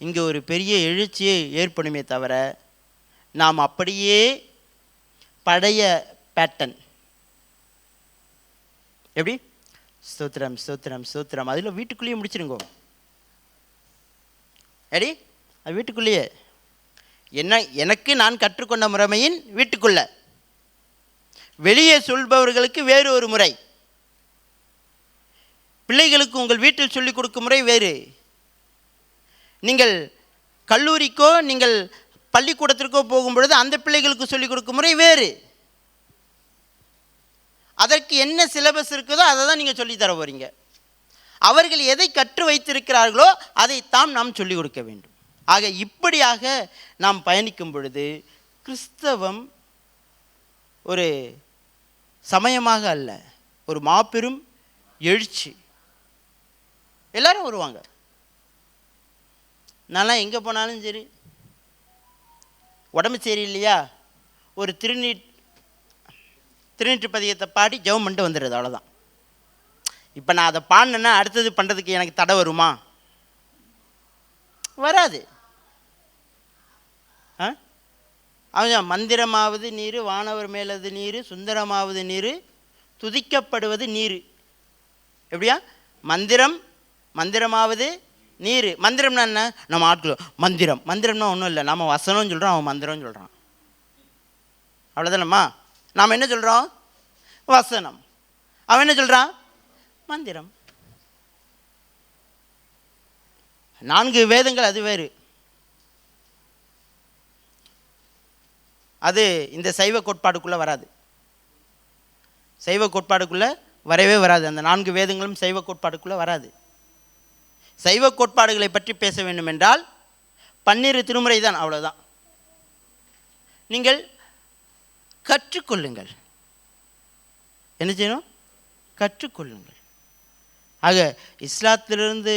இங்கே ஒரு பெரிய எழுச்சியை ஏற்படுமே தவிர, நாம் அப்படியே பழைய பேட்டன், எப்படி ஸ்தோத்திரம் ஸ்தோத்திரம் ஸ்தோத்திரம் அதில் வீட்டுக்குள்ளேயே முடிச்சிருங்கோ. எடி அது வீட்டுக்குள்ளேயே என்ன, எனக்கு நான் கற்றுக்கொண்ட முறைமையின் வீட்டுக்குள்ள, வெளியே சொல்பவர்களுக்கு வேறு ஒரு முறை, பிள்ளைகளுக்கு உங்கள் வீட்டில் சொல்லிக் கொடுக்கும் முறை வேறு, நீங்கள் கல்லூரிக்கோ நீங்கள் பள்ளிக்கூடத்திற்கோ போகும் பொழுது அந்த பிள்ளைகளுக்கு சொல்லிக் கொடுக்கும் முறை வேறு. அதற்கு என்ன சிலபஸ் இருக்குதோ அதை தான் நீங்கள் சொல்லித்தர போகிறீங்க. அவர்கள் எதை கற்று வைத்திருக்கிறார்களோ அதைத்தான் நாம் சொல்லிக் கொடுக்க வேண்டும். ஆக இப்படியாக நாம் பயணிக்கும் பொழுது கிறிஸ்தவம் ஒரு சமயமாக அல்ல, ஒரு மாபெரும் எழுச்சி. எல்லாரும் வருவாங்க. நான்லாம் எங்கே போனாலும் சரி, உடம்பு சரியில்லையா, ஒரு திருநீற்று பதியத்தை பாடி ஜெபம் பண்ணிட்டு வந்துடுறது, அவ்வளோதான். இப்போ நான் அதை பாடினேன்னா அடுத்தது பண்ணுறதுக்கு எனக்கு தடை வருமா? வராது. அவன் மந்திரமாவது நீர், வானவர் மேலது நீர், சுந்தரமாவது நீர், துதிக்கப்படுவது நீர். எப்படியா? மந்திரமாவது நீர். மந்திரம்னா என்ன? நம்ம ஆட்கள் மந்திரம்னா ஒன்றும் இல்லை, நம்ம வசனம்னு சொல்கிறோம், அவன் மந்திரம்னு சொல்கிறான். அவ்வளோதானம்மா. நாம் என்ன சொல்கிறோம்? வசனம். அவன் என்ன சொல்கிறான்? மந்திரம். 4 வேதங்கள் அது வேறு. அது இந்த சைவ கோட்பாடுக்குள்ளே வராது, சைவ கோட்பாடுக்குள்ளே வரவே வராது. அந்த 4 வேதங்களும் சைவ கோட்பாடுக்குள்ளே வராது. சைவ கோட்பாடுகளை பற்றி பேச வேண்டும் என்றால் 12 திருமுறை தான், அவ்வளோதான். நீங்கள் கற்றுக்கொள்ளுங்கள். என்ன செய்யணும்? கற்றுக்கொள்ளுங்கள். ஆக இஸ்லாத்திலிருந்து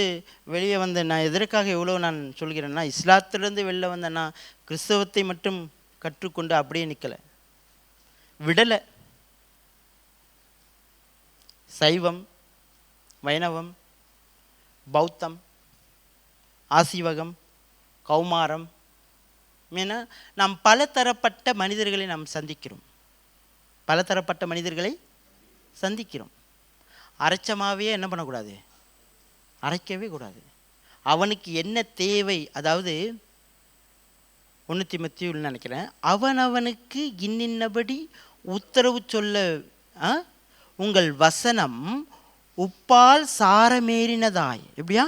வெளியே வந்த நான் எதற்காக எவ்வளோ நான் சொல்கிறேன்னா, இஸ்லாத்திலிருந்து வெளில வந்த நான் கிறிஸ்தவத்தை மட்டும் கற்றுக்கொண்டு அப்படியே நிற்கலை, விடலை. சைவம், வைணவம், பௌத்தம், ஆசீவகம், கௌமாரம், ஏன்னா நாம் பலதரப்பட்ட மனிதர்களை நாம் சந்திக்கிறோம், பலதரப்பட்ட மனிதர்களை சந்திக்கிறோம். அரைச்சமாகவே என்ன பண்ணக்கூடாது? அரைக்கவே கூடாது. அவனுக்கு என்ன தேவை, அதாவது 1 தீமோத்தேயுவில் நினைக்கிறேன், அவனவனுக்கு இன்னின்னபடி உத்தரவு சொல்ல உங்கள் வசனம் உப்பால் சாரமேறினதாய். எப்படியா?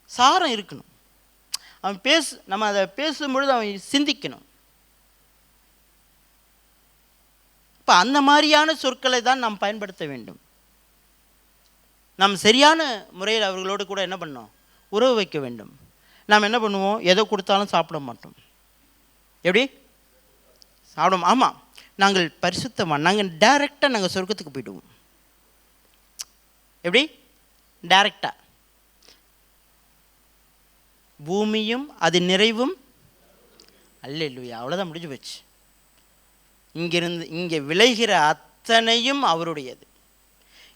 சாரம் இருக்கணும். அவன் நம்ம அதை பேசும்பொழுது அவன் சிந்திக்கணும். இப்போ அந்த மாதிரியான சொற்களை தான் நாம் பயன்படுத்த வேண்டும். நாம் சரியான முறையில் அவர்களோடு கூட என்ன பண்ணோம்? உறவு வைக்க வேண்டும். நாம் என்ன பண்ணுவோம்? எதை கொடுத்தாலும் சாப்பிட மாட்டோம். எப்படி சாப்பிடும்? ஆமாம், நாங்கள் பரிசுத்தமாக, நாங்கள் டைரெக்டாக நாங்கள் சொர்க்கத்துக்கு போயிடுவோம். எப்படி? டைரெக்டாக. பூமியும் அது நிறைவும் அல்லேலூயா, அவ்வளோதான், முடிஞ்சு போச்சு. இங்கிருந்து இங்கே விளைகிற அத்தனையும் அவருடையது.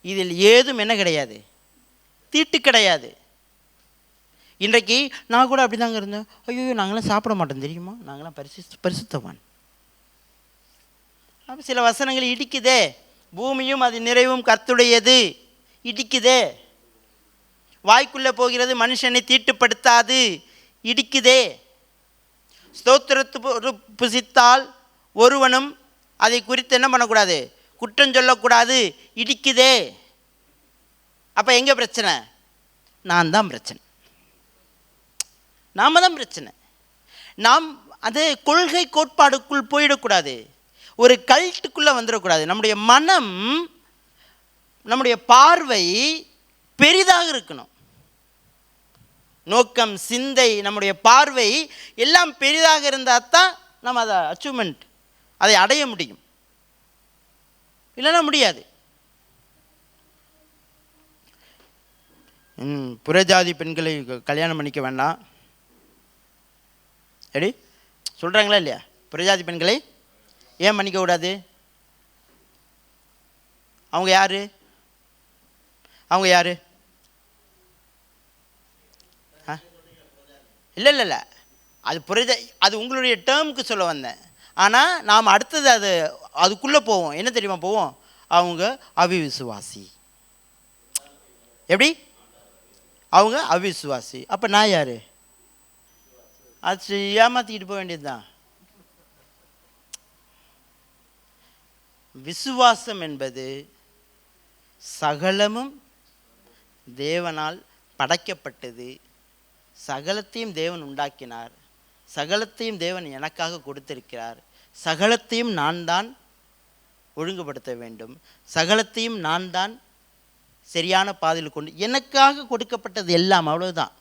இதில் ஏதும் என்ன கிடையாது? தீட்டு கிடையாது. இன்றைக்கு நான் கூட அப்படி தாங்க இருந்தேன். ஐயோ, நாங்களாம் சாப்பிட மாட்டோம் தெரியுமா, நாங்களாம் பரிசுத்தவான். அப்போ சில வசனங்கள் இடிக்குதே. பூமியும் அது நிறைவும் கர்த்தருடையது, இடிக்குதே. வாய்க்குள்ளே போகிறது, மனுஷனை தீட்டுப்படுத்தாது, இடிக்குதே. ஸ்தோத்திரத்து புசித்தால் ஒருவனும் அதை குறித்து என்ன பண்ணக்கூடாது? குற்றம் சொல்லக்கூடாது, இடிக்குதே. அப்போ எங்கே பிரச்சனை? நான் தான் பிரச்சனை, நாம தான் பிரச்சனை. நாம் அது கொள்கை கோட்பாடுக்குள் போயிடக்கூடாது. ஒரு கல்ட்டுக்குள்ளே வந்துடக்கூடாது. நம்முடைய மனம், நம்முடைய பார்வை பெரிதாக இருக்கணும். நோக்கம், சிந்தை, நம்முடைய பார்வை எல்லாம் பெரிதாக இருந்தால் தான் நம்ம அதை அச்சீவ்மெண்ட், அதை அடைய முடியும். இல்லைன்னா முடியாது. புறஜாதி பெண்களை கல்யாணம் பண்ணிக்க வேண்டாம் எப்படி சொல்கிறாங்களா இல்லையா? புறஜாதி பெண்களை ஏன் பண்ணிக்க கூடாது? அவங்க யாரு? அவங்க யாரு? இல்லை இல்லை இல்லை, அது அது உங்களுடைய டேர்முக்கு சொல்ல வந்தேன். ஆனால் நாம் அடுத்தது அதுக்குள்ளே போவோம். என்ன தெரியுமா போவோம்? அவங்க அவிசுவாசி. எப்படி? அவங்க அவிசுவாசி. அப்போ நான் யார்? அது ஏமாற்றிக்கிட்டு போக வேண்டியது தான். விசுவாசம் என்பது சகலமும் தேவனால் படைக்கப்பட்டது. சகலத்தையும் தேவன் உண்டாக்கினார். சகலத்தையும் தேவன் எனக்காக கொடுத்திருக்கிறார். சகலத்தையும் நான் தான் ஒழுங்குபடுத்த வேண்டும். சகலத்தையும் நான் தான் சரியான பாதையில் கொண்டு, எனக்காக கொடுக்கப்பட்டது எல்லாம். அவ்வளவுதான்,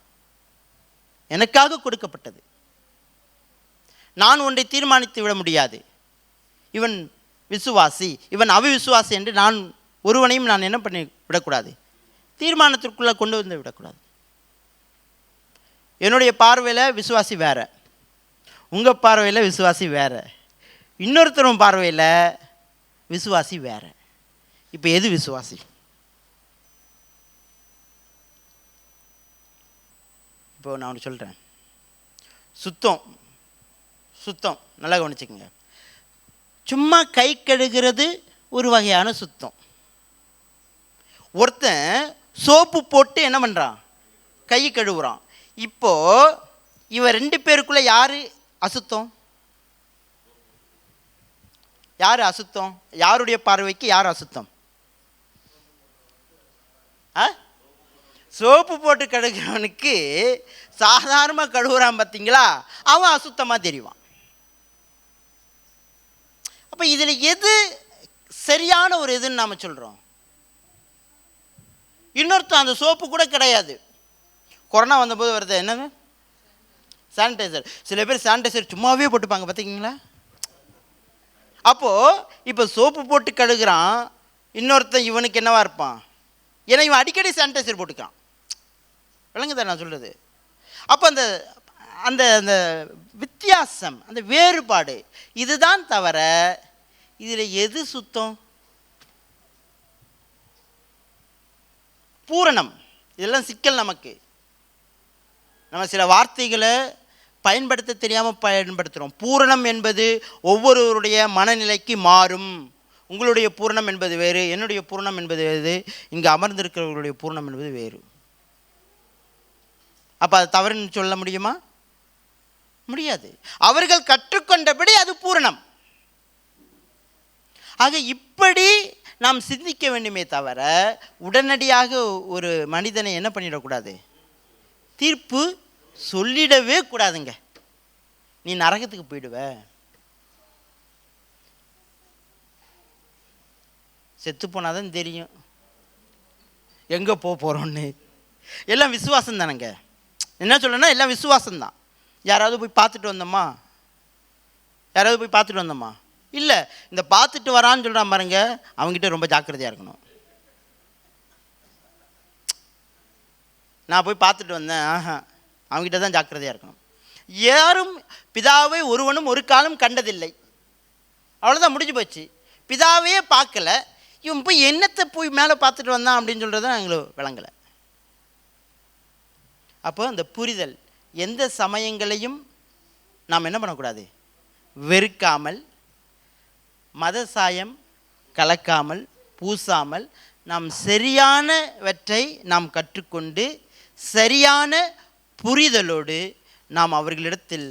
எனக்காக கொடுக்கப்பட்டது. நான் ஒன்றை தீர்மானித்து விட முடியாது. இவன் விசுவாசி, இவன் அவிசுவாசி என்று நான் ஒருவனையும் நான் என்ன பண்ணி விடக்கூடாது, தீர்மானத்திற்குள்ளே கொண்டு வந்து விடக்கூடாது. என்னுடைய பார்வையில் விசுவாசி வேற, உங்கள் பார்வையில் விசுவாசி வேற, இன்னொருத்தரும் பார்வையில் விசுவாசி வேற. இப்போ எது விசுவாசி? இப்போ நான் ஒன்று சொல்கிறேன். சுத்தம் நல்லா கவனிச்சுக்கோங்க. சும்மா கை கழுகிறது ஒரு வகையான சுத்தம். ஒருத்தன் சோப்பு போட்டு என்ன பண்ணுறான்? கை கழுவுறான். இப்போ இவன் ரெண்டு பேருக்குள்ள யாரு அசுத்தம்? யார் அசுத்தம்? யாருடைய பார்வைக்கு யார் அசுத்தம்? சோப்பு போட்டு கழுவுறவனுக்கு சாதாரணமாக கழுவுறான் பார்த்தீங்களா, அவன் அசுத்தமாக தெரிவான். அப்போ இதில் எது சரியான ஒரு இதுன்னு நாம் சொல்கிறோம்? இன்னொருத்தன் அந்த சோப்பு கூட கிடையாது. கொரோனா வந்தபோது வருது என்னது? சானிடைசர். சில பேர் சானிடைசர் சும்மாவே போட்டுப்பாங்க பார்த்தீங்களா? அப்போது இப்போ சோப்பு போட்டு கழுகுறான், இன்னொருத்தன் இவனுக்கு என்னவா இருப்பான்? ஏன்னா இவன் அடிக்கடி சானிடைசர் போட்டுக்கான். விளங்குதா நான் சொல்கிறது? அப்போ அந்த அந்த அந்த வித்தியாசம், அந்த வேறுபாடு, இதுதான் தவிர இதில் எது சுத்தம்? பூரணம். இதெல்லாம் சிக்கல். நமக்கு நம்ம சில வார்த்தைகளை பயன்படுத்த தெரியாமல் பயன்படுத்துகிறோம். பூரணம் என்பது ஒவ்வொருவருடைய மனநிலைக்கு மாறும். உங்களுடைய பூரணம் என்பது வேறு, என்னுடைய பூரணம் என்பது வேறு, இங்கே அமர்ந்திருக்கிறவர்களுடைய பூரணம் என்பது வேறு. அப்போ அது தவறுன்னு சொல்ல முடியுமா? முடியாது. அவர்கள் கற்றுக்கொண்டபடி அது பூரணம். ஆக இப்படி நாம் சிந்திக்க வேண்டுமே தவிர உடனடியாக ஒரு மனிதனை என்ன பண்ணிடக்கூடாது, தீர்ப்பு சொல்லிடவே கூடாதுங்க. நீ நரகத்துக்கு போயிடுவ, செத்து போனாதான் தெரியும் எங்கே போகிறோன்னு. எல்லாம் விசுவாசம் தானேங்க. என்ன சொல்லணும்னா எல்லாம் விசுவாசம்தான். யாராவது போய் பார்த்துட்டு வந்தோமா? இல்லை, இந்த பார்த்துட்டு வரான்னு சொல்கிறான் பாருங்க, அவங்ககிட்ட ரொம்ப ஜாக்கிரதையாக இருக்கணும். நான் போய் பார்த்துட்டு வந்தேன், அவங்ககிட்ட தான் ஜாக்கிரதையாக இருக்கணும். யாரும் பிதாவை ஒருவனும் ஒரு காலம் கண்டதில்லை, அவ்வளோதான், முடிஞ்சு போச்சு. பிதாவே பார்க்கல, இவன் போய் என்னத்தை போய் மேலே பார்த்துட்டு வந்தான் அப்படின்னு சொல்கிறது தான் எங்களுக்கு விளங்கலை. அப்போ அந்த புரிதல், எந்த சமயங்களையும் நாம் என்ன பண்ணக்கூடாது, வெறுக்காமல், மத சாயம் கலக்காமல், பூசாமல், நாம் சரியானவற்றை நாம் கற்றுக்கொண்டு சரியான புரிதலோடு நாம் அவர்களிடத்தில்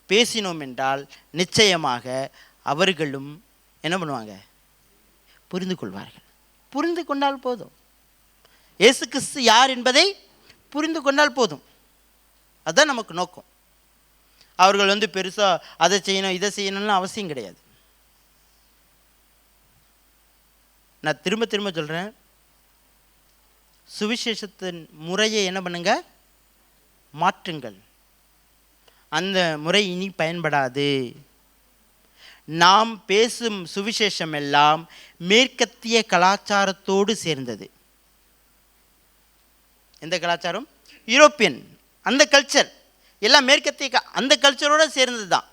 பேசினோம் என்றால் நிச்சயமாக அவர்களும் என்ன பண்ணுவாங்க, புரிந்து கொள்வார்கள். புரிந்து கொண்டால் போதும். இயேசு கிறிஸ்து யார் என்பதை புரிந்து கொண்டால் போதும். அதுதான் நமக்கு நோக்கம். அவர்கள் பெருசாக அதை செய்யணும் இதை செய்யணும்னு அவசியம் கிடையாது. நான் திரும்ப திரும்ப சொல்கிறேன், சுவிசேஷத்தின் முறையை என்ன பண்ணுங்க, மாற்றுங்கள். அந்த முறை இனி பயன்படாது. நாம் பேசும் சுவிசேஷம் எல்லாம் மேற்கத்திய கலாச்சாரத்தோடு சேர்ந்தது. எந்த கலாச்சாரம்? யூரோப்பியன். அந்த கல்ச்சர் எல்லாம் மேற்கத்திய அந்த கல்ச்சரோடு சேர்ந்தது தான்.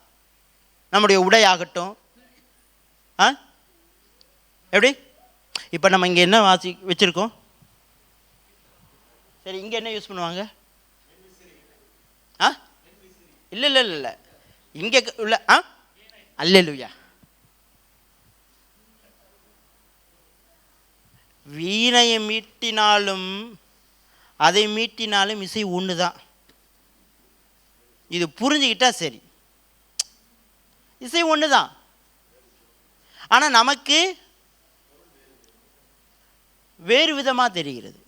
நம்முடைய உடை ஆகட்டும், எப்படி இப்போ நம்ம இங்கே என்ன வச்சுருக்கோம்? சரி, இங்கே என்ன யூஸ் பண்ணுவாங்க? இல்லை இல்லை இல்லை இல்லை, இங்கே உள்ள அல்லேலூயா. வீணையை மீட்டினாலும் அதை மீட்டினாலும் இசை ஒன்று தான். இது புரிஞ்சுக்கிட்டா சரி, இசை ஒன்று தான். ஆனால் நமக்கு வேறு விதமாக தெரிகிறது.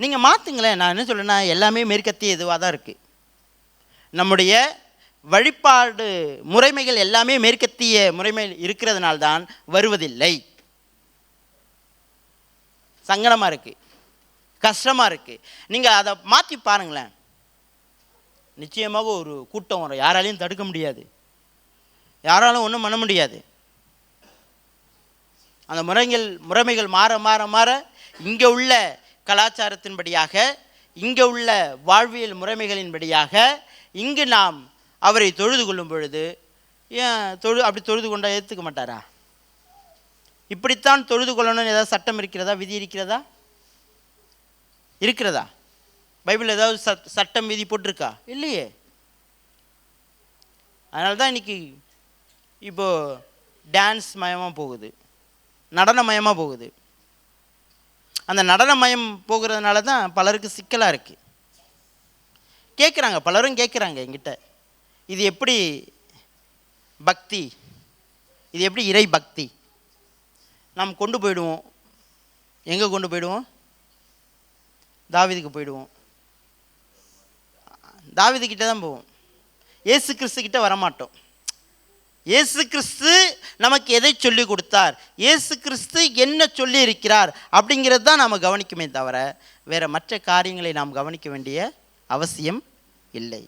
நீங்கள் மாற்றுங்களேன். நான் என்ன சொல்கிறேன்னா, எல்லாமே மேற்கத்திய இதுவாக தான் இருக்குது. நம்முடைய வழிபாடு முறைமைகள் எல்லாமே மேற்கத்திய முறைமைகள் இருக்கிறதுனால்தான் வருவதில்லை. சங்கடமாக இருக்குது, கஷ்டமாக இருக்குது. நீங்கள் அதை மாற்றி பாருங்களேன், நிச்சயமாக ஒரு கூட்டம் வரும். யாராலையும் தடுக்க முடியாது, யாராலும் ஒன்றும் பண்ண முடியாது. அந்த முறைமைகள் மாற மாற மாற இங்கே உள்ள கலாச்சாரத்தின்படியாக, இங்கே உள்ள வாழ்வியல் முறைமைகளின்படியாக இங்கு நாம் அவரை தொழுது கொள்ளும் பொழுது, ஏன் அப்படி தொழுது கொண்டால் ஏற்றுக்க மாட்டாரா? இப்படித்தான் தொழுது கொள்ளணும்னு ஏதாவது சட்டம் இருக்கிறதா, விதி இருக்கிறதா? இருக்கிறதா? பைபிள் ஏதாவது சட்டம் விதி போட்டிருக்கா? இல்லையே. அதனால தான் இன்றைக்கி இப்போது டான்ஸ் மயமாக போகுது, நடனமயமாக போகுது. அந்த நடனமயம் போகிறதுனால தான் பலருக்கு சிக்கலாக இருக்குது. கேட்குறாங்க, பலரும் கேட்குறாங்க என்கிட்ட, இது எப்படி பக்தி, இது எப்படி இறை பக்தி? நாம் கொண்டு போயிடுவோம். எங்கே கொண்டு போயிடுவோம்? தாவீதுக்கு போயிடுவோம். தாவீதுக்கிட்ட தான் போவோம், இயேசு கிறிஸ்துக்கிட்ட வரமாட்டோம். இயேசு கிறிஸ்து நமக்கு எதை சொல்லி கொடுத்தார், இயேசு கிறிஸ்து என்ன சொல்லி இருக்கிறார் அப்படிங்கிறது தான் நாம் கவனிக்குமே தவிர வேறு மற்ற காரியங்களை நாம் கவனிக்க வேண்டிய அவசியம் இல்லை.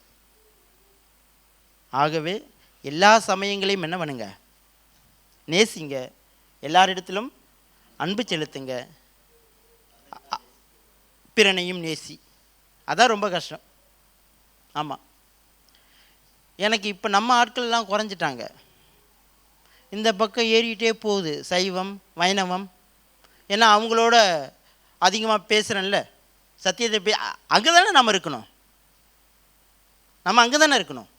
ஆகவே எல்லா சமயங்களையும் என்ன பண்ணுங்க, நேசிங்க, எல்லாரிடத்திலும் அன்பு செலுத்துங்க, பிறனையும் நேசி. அதான் ரொம்ப கஷ்டம். ஆமாம், எனக்கு இப்போ நம்ம ஆட்கள்லாம் குறைஞ்சிட்டாங்க. இந்த பக்கம் ஏறிக்கிட்டே போகுது சைவம் வைணவம். ஏன்னா அவங்களோட அதிகமாக பேசுகிறேன்ல, சத்தியத்தை அங்கே தானே நம்ம இருக்கணும், நம்ம அங்கே தானே இருக்கணும்.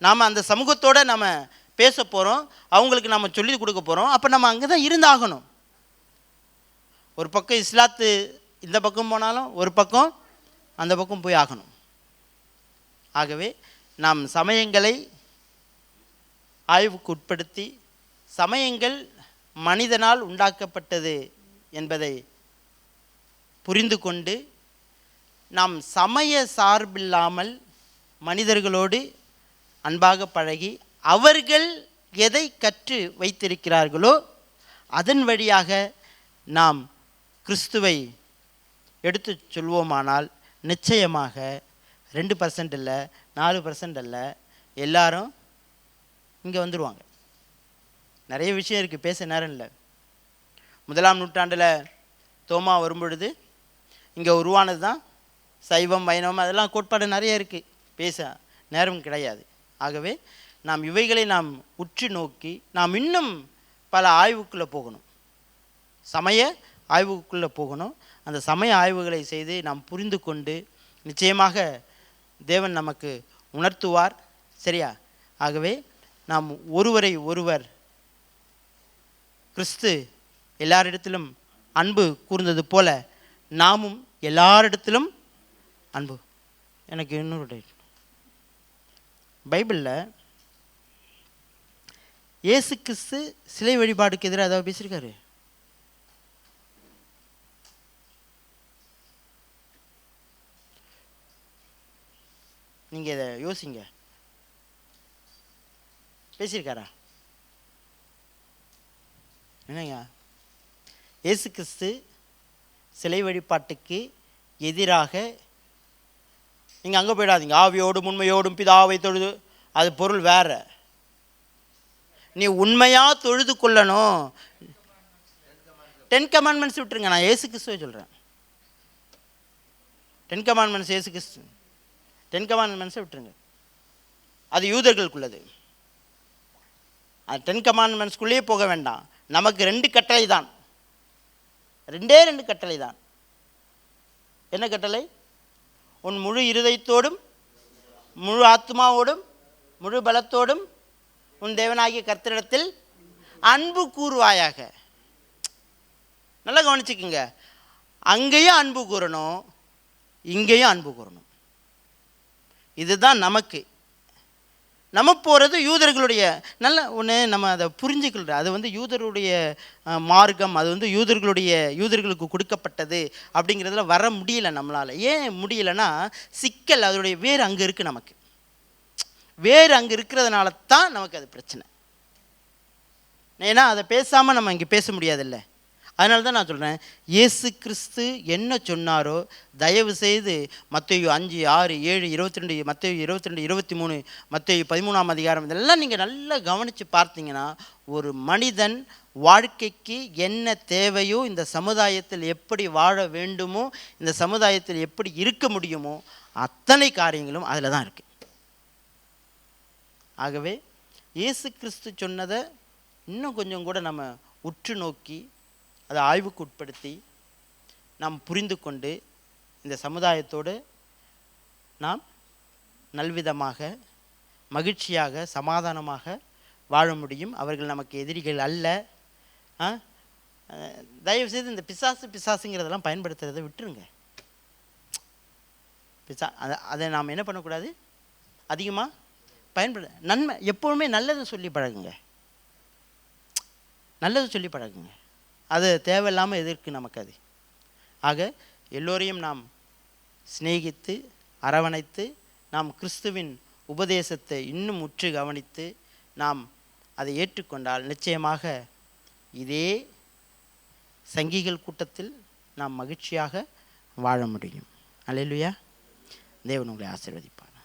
நாம் அந்த சமூகத்தோடு நம்ம பேச போகிறோம், அவங்களுக்கு நம்ம சொல்லி கொடுக்க போகிறோம். அப்போ நம்ம அங்கே தான் இருந்தாகணும். ஒரு பக்கம் இஸ்லாத்து இந்த பக்கம் போனாலும் ஒரு பக்கம் அந்த பக்கம் போய் ஆகணும். ஆகவே நாம் சமயங்களை ஆய்வுக்கு உட்படுத்தி, சமயங்கள் மனிதனால் உண்டாக்கப்பட்டது என்பதை புரிந்து கொண்டு, நாம் சமய சார்பில்லாமல் மனிதர்களோடு அன்பாக பழகி, அவர்கள் எதை கற்று வைத்திருக்கிறார்களோ அதன் வழியாக நாம் கிறிஸ்துவை எடுத்து சொல்வோமானால் நிச்சயமாக 2% இல்லை, 4% அல்ல, எல்லாரும் இங்கே வந்துடுவாங்க. நிறைய விஷயம் இருக்குது, பேச நேரம் இல்லை. 1ஆம் நூற்றாண்டில் தோமா வரும்பொழுது இங்கே உருவானது தான் சைவம் வைணவம். அதெல்லாம் கோட்பாடு நிறைய இருக்குது, பேச நேரம் கிடையாது. ஆகவே நாம் இவைகளை நாம் உற்று நோக்கி நாம் இன்னும் பல ஆய்வுக்குள்ளே போகணும், சமய ஆய்வுக்குள்ளே போகணும். அந்த சமய ஆய்வுகளை செய்து நாம் புரிந்து கொண்டு நிச்சயமாக தேவன் நமக்கு உணர்த்துவார். சரியா? ஆகவே நாம் ஒருவரை ஒருவர், கிறிஸ்து எல்லாரிடத்திலும் அன்பு கூர்ந்தது போல நாமும் எல்லாரிடத்திலும் அன்பு. எனக்கு இன்னொரு பைபிளில் இயேசு கிறிஸ்து சிலை வழிபாடுக்கு எதிராக ஏதாவது பேசியிருக்காரு? நீங்கள் இதை யோசிங்க, பேசியிருக்காரா? என்னங்க, இயேசு கிறிஸ்து சிலை வழிபாட்டுக்கு எதிராக நீங்கள் அங்கே போயிடாதீங்க, ஆவியோடும் உண்மையோடும் பிதாவை தொழுது, அது பொருள் வேற. நீ உண்மையாக தொழுது கொள்ளணும். 10 கமாண்ட்மெண்ட்ஸ் விட்டுருங்க, நான் இயேசு கிறிஸ்துவை சொல்கிறேன். 10 கமாண்ட்மெண்ட்ஸ் இயேசு கிறிஸ்து, 10 கமாண்ட்மெண்ட்ஸை விட்டுருங்க, அது யூதர்களுக்குள்ளது. அது 10 கமாண்ட்மெண்ட்ஸ்குள்ளேயே போக வேண்டாம். நமக்கு 2 கட்டளை தான், 2 கட்டளை தான். என்ன கட்டளை? உன் முழு இருதயத்தோடும் முழு ஆத்மாவோடும் முழு பலத்தோடும் உன் தேவனாகிய கர்த்தரிடத்தில் அன்பு கூறுவாயாக. நல்லா கவனிச்சுக்குங்க, அங்கேயும் அன்பு கூறணும், இங்கேயும் அன்பு கூறணும். இதுதான் நமக்கு. நம்ம போகிறது யூதர்களுடைய நல்ல ஒன்று, நம்ம அதை புரிஞ்சுக்கல. அது யூதருடைய மார்க்கம், அது யூதர்களுக்கு கொடுக்கப்பட்டது அப்படிங்கிறதுல வர முடியல நம்மளால். ஏன் முடியலைன்னா, சிக்கல் அதனுடைய வேறு அங்கே இருக்குது. நமக்கு வேறு அங்கே இருக்கிறதுனால தான் நமக்கு அது பிரச்சனை. ஏன்னா அதை பேசாமல் நம்ம இங்கே பேச முடியாதில்ல. அதனால தான் நான் சொல்கிறேன், இயேசு கிறிஸ்து என்ன சொன்னாரோ தயவு செய்து மத்தேயு 5, 6, 7, 22, மத்தேயு 22, 23, மத்தேயு 13ஆம் அதிகாரம், இதெல்லாம் நீங்கள் நல்லா கவனித்து பார்த்தீங்கன்னா, ஒரு மனிதன் வாழ்க்கைக்கு என்ன தேவையோ, இந்த சமுதாயத்தில் எப்படி வாழ வேண்டுமோ, இந்த சமுதாயத்தில் எப்படி இருக்க முடியுமோ, அத்தனை காரியங்களும் அதில் தான் இருக்குது. ஆகவே இயேசு கிறிஸ்து சொன்னதை இன்னும் கொஞ்சம் கூட நம்ம உற்று நோக்கி அதை ஆய்வுக்கு உட்படுத்தி நாம் புரிந்து கொண்டு இந்த சமுதாயத்தோடு நாம் நல்விதமாக மகிழ்ச்சியாக சமாதானமாக வாழ முடியும். அவர்கள் நமக்கு எதிரிகள் அல்ல. தயவுசெய்து இந்த பிசாசுங்கிறதெல்லாம் பயன்படுத்துறதை விட்டுருங்க. அதை நாம் என்ன பண்ணக்கூடாது, அதிகமாக நன்மை எப்போவுமே நல்லதை சொல்லி பழகுங்க, நல்லது சொல்லி பழகுங்க. அது தேவையில்லாமல் எதிர்க்கு நமக்கு அது. ஆக எல்லோரையும் நாம் சிநேகித்து அரவணைத்து நாம் கிறிஸ்துவின் உபதேசத்தை இன்னும் உற்று கவனித்து நாம் அதை ஏற்றுக்கொண்டால் நிச்சயமாக இதே சங்கிகள் கூட்டத்தில் நாம் மகிழ்ச்சியாக வாழ முடியும். அல்லேலூயா. தேவன் உங்களை ஆசீர்வதிப்பார்.